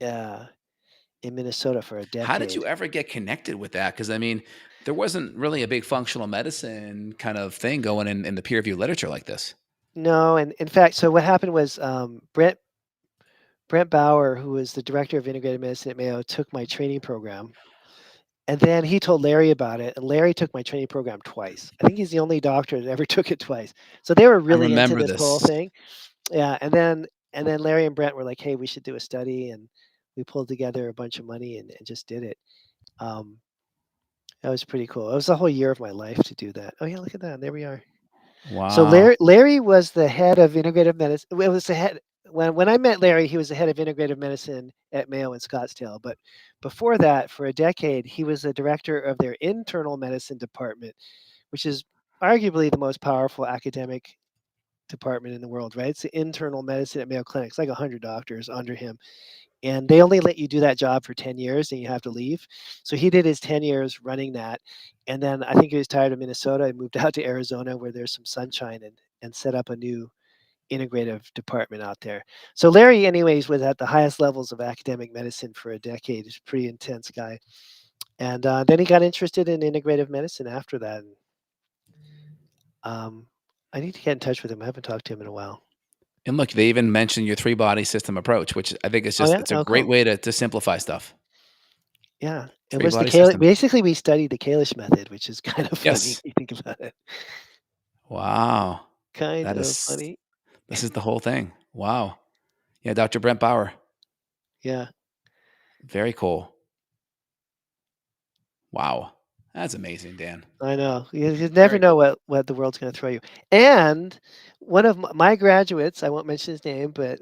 uh, in Minnesota for a How did decade. you ever get connected with that? Because I mean, there wasn't really a big functional medicine kind of thing going in the peer review literature like this. No, and in fact, so what happened was Brent Bauer, who was the director of integrated medicine at Mayo, took my training program. And then he told Larry about it, and Larry took my training program twice. I think he's the only doctor that ever took it twice. So they were I really into remember this whole this. thing. Yeah, and then Larry and Brent were like, "Hey, we should do a study," and we pulled together a bunch of money and just did it. Um, that was pretty cool. It was a whole year of my life to do that. Oh yeah, look at that. There we are. So Wow. Larry was the head of integrative medicine. It was the head when I met Larry, he was the head of integrative medicine at Mayo in Scottsdale. But before that, for a decade, he was the director of their internal medicine department, which is arguably the most powerful academic department in the world, right? It's the internal medicine at Mayo Clinic. It's like 100 doctors under him. And they only let you do that job for 10 years and you have to leave. So he did his 10 years running that. And then I think he was tired of Minnesota and moved out to Arizona where there's some sunshine and set up a new integrative department out there. So Larry, anyways, was at the highest levels of academic medicine for a decade. He's a pretty intense guy. And then he got interested in integrative medicine after that. And, um, I need to get in touch with him. I haven't talked to him in a while. And look, they even mentioned your three body system approach, which I think is Oh just yeah. it's a Oh great cool. way to simplify stuff. Yeah, it for your was the body Kalish. system. Basically, we studied the Kalish method, which is kind of funny if Yes. you think about it. Wow. Kind That of is funny. this is the whole thing. Wow. Yeah, Dr. Brent Bauer. Yeah, Very cool. Wow. That's amazing, Dan. I know. You never Very know cool. what the world's gonna throw you. And one of my graduates, I won't mention his name, but,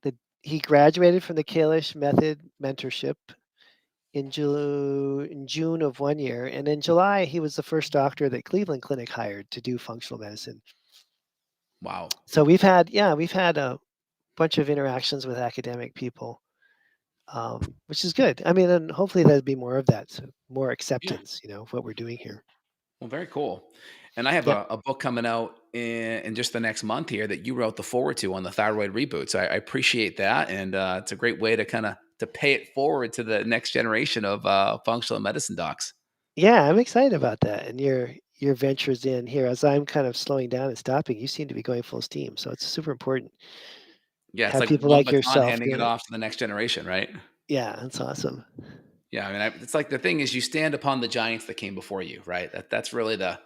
the he graduated from the Kalish method mentorship in June of one year, and in July, he was the first doctor that Cleveland Clinic hired to do functional medicine. Wow. So we've had a bunch of interactions with academic people, which is good. I mean, and hopefully there'll be more of that, so more Yeah. acceptance, of what we're doing here. Well, very cool. And I have Yep. a book coming out in just the next month here that you wrote the forward to on the thyroid reboot. So I appreciate that, and it's a great way to kind of to pay it forward to the next generation of functional medicine docs. Yeah, I'm excited about that. And your ventures in here, as I'm kind of slowing down and stopping, you seem to be going full steam. So it's super important. Yeah, it's Have like people one like baton yourself handing it doing it. off to the next generation, right? Yeah, that's awesome. Yeah, I mean, it's like the thing is, you stand upon the giants that came before you, right? That's really the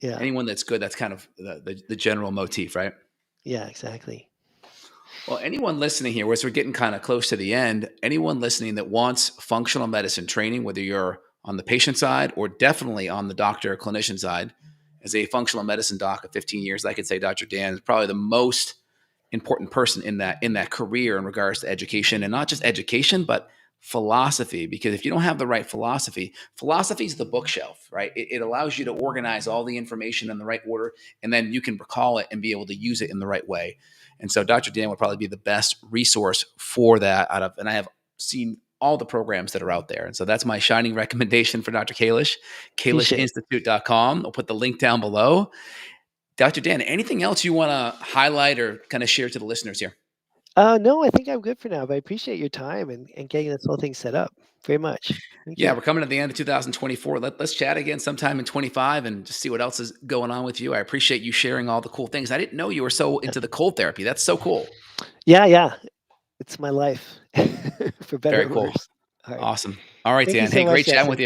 Yeah, anyone that's good. That's kind of the general motif, right? yeah, exactly. Well, anyone listening here, as we're getting kind of close to the end, anyone listening that wants functional medicine training, whether you're on the patient side or definitely on the doctor or clinician side, as a functional medicine doc of 15 years, I could say Dr. Dan is probably the most important person in that career in regards to education, and not just education, but philosophy. Because if you don't have the right philosophy is the bookshelf, right? It allows you to organize all the information in the right order, and then you can recall it and be able to use it in the right way. And so Dr. Dan would probably be the best resource for that out of, and I have seen all the programs that are out there. And so that's my shining recommendation for Dr. Kalish, Appreciate it. kalishinstitute.com. I'll put the link down below. Dr. Dan, anything else you want to highlight or kind of share to the listeners here? No, I think I'm good for now, but I appreciate your time and getting this whole thing set up very much. Thank Yeah, you. we're coming to the end of 2024. Let's chat again sometime in 25 and just see what else is going on with you. I appreciate you sharing all the cool things. I didn't know you were so Yeah, into the cold therapy. That's so cool. yeah, yeah. It's my life, for better Very or cool. worse. All right. Awesome. All right, Thank you Dan. so Hey, much, great chatting Jesse. with you.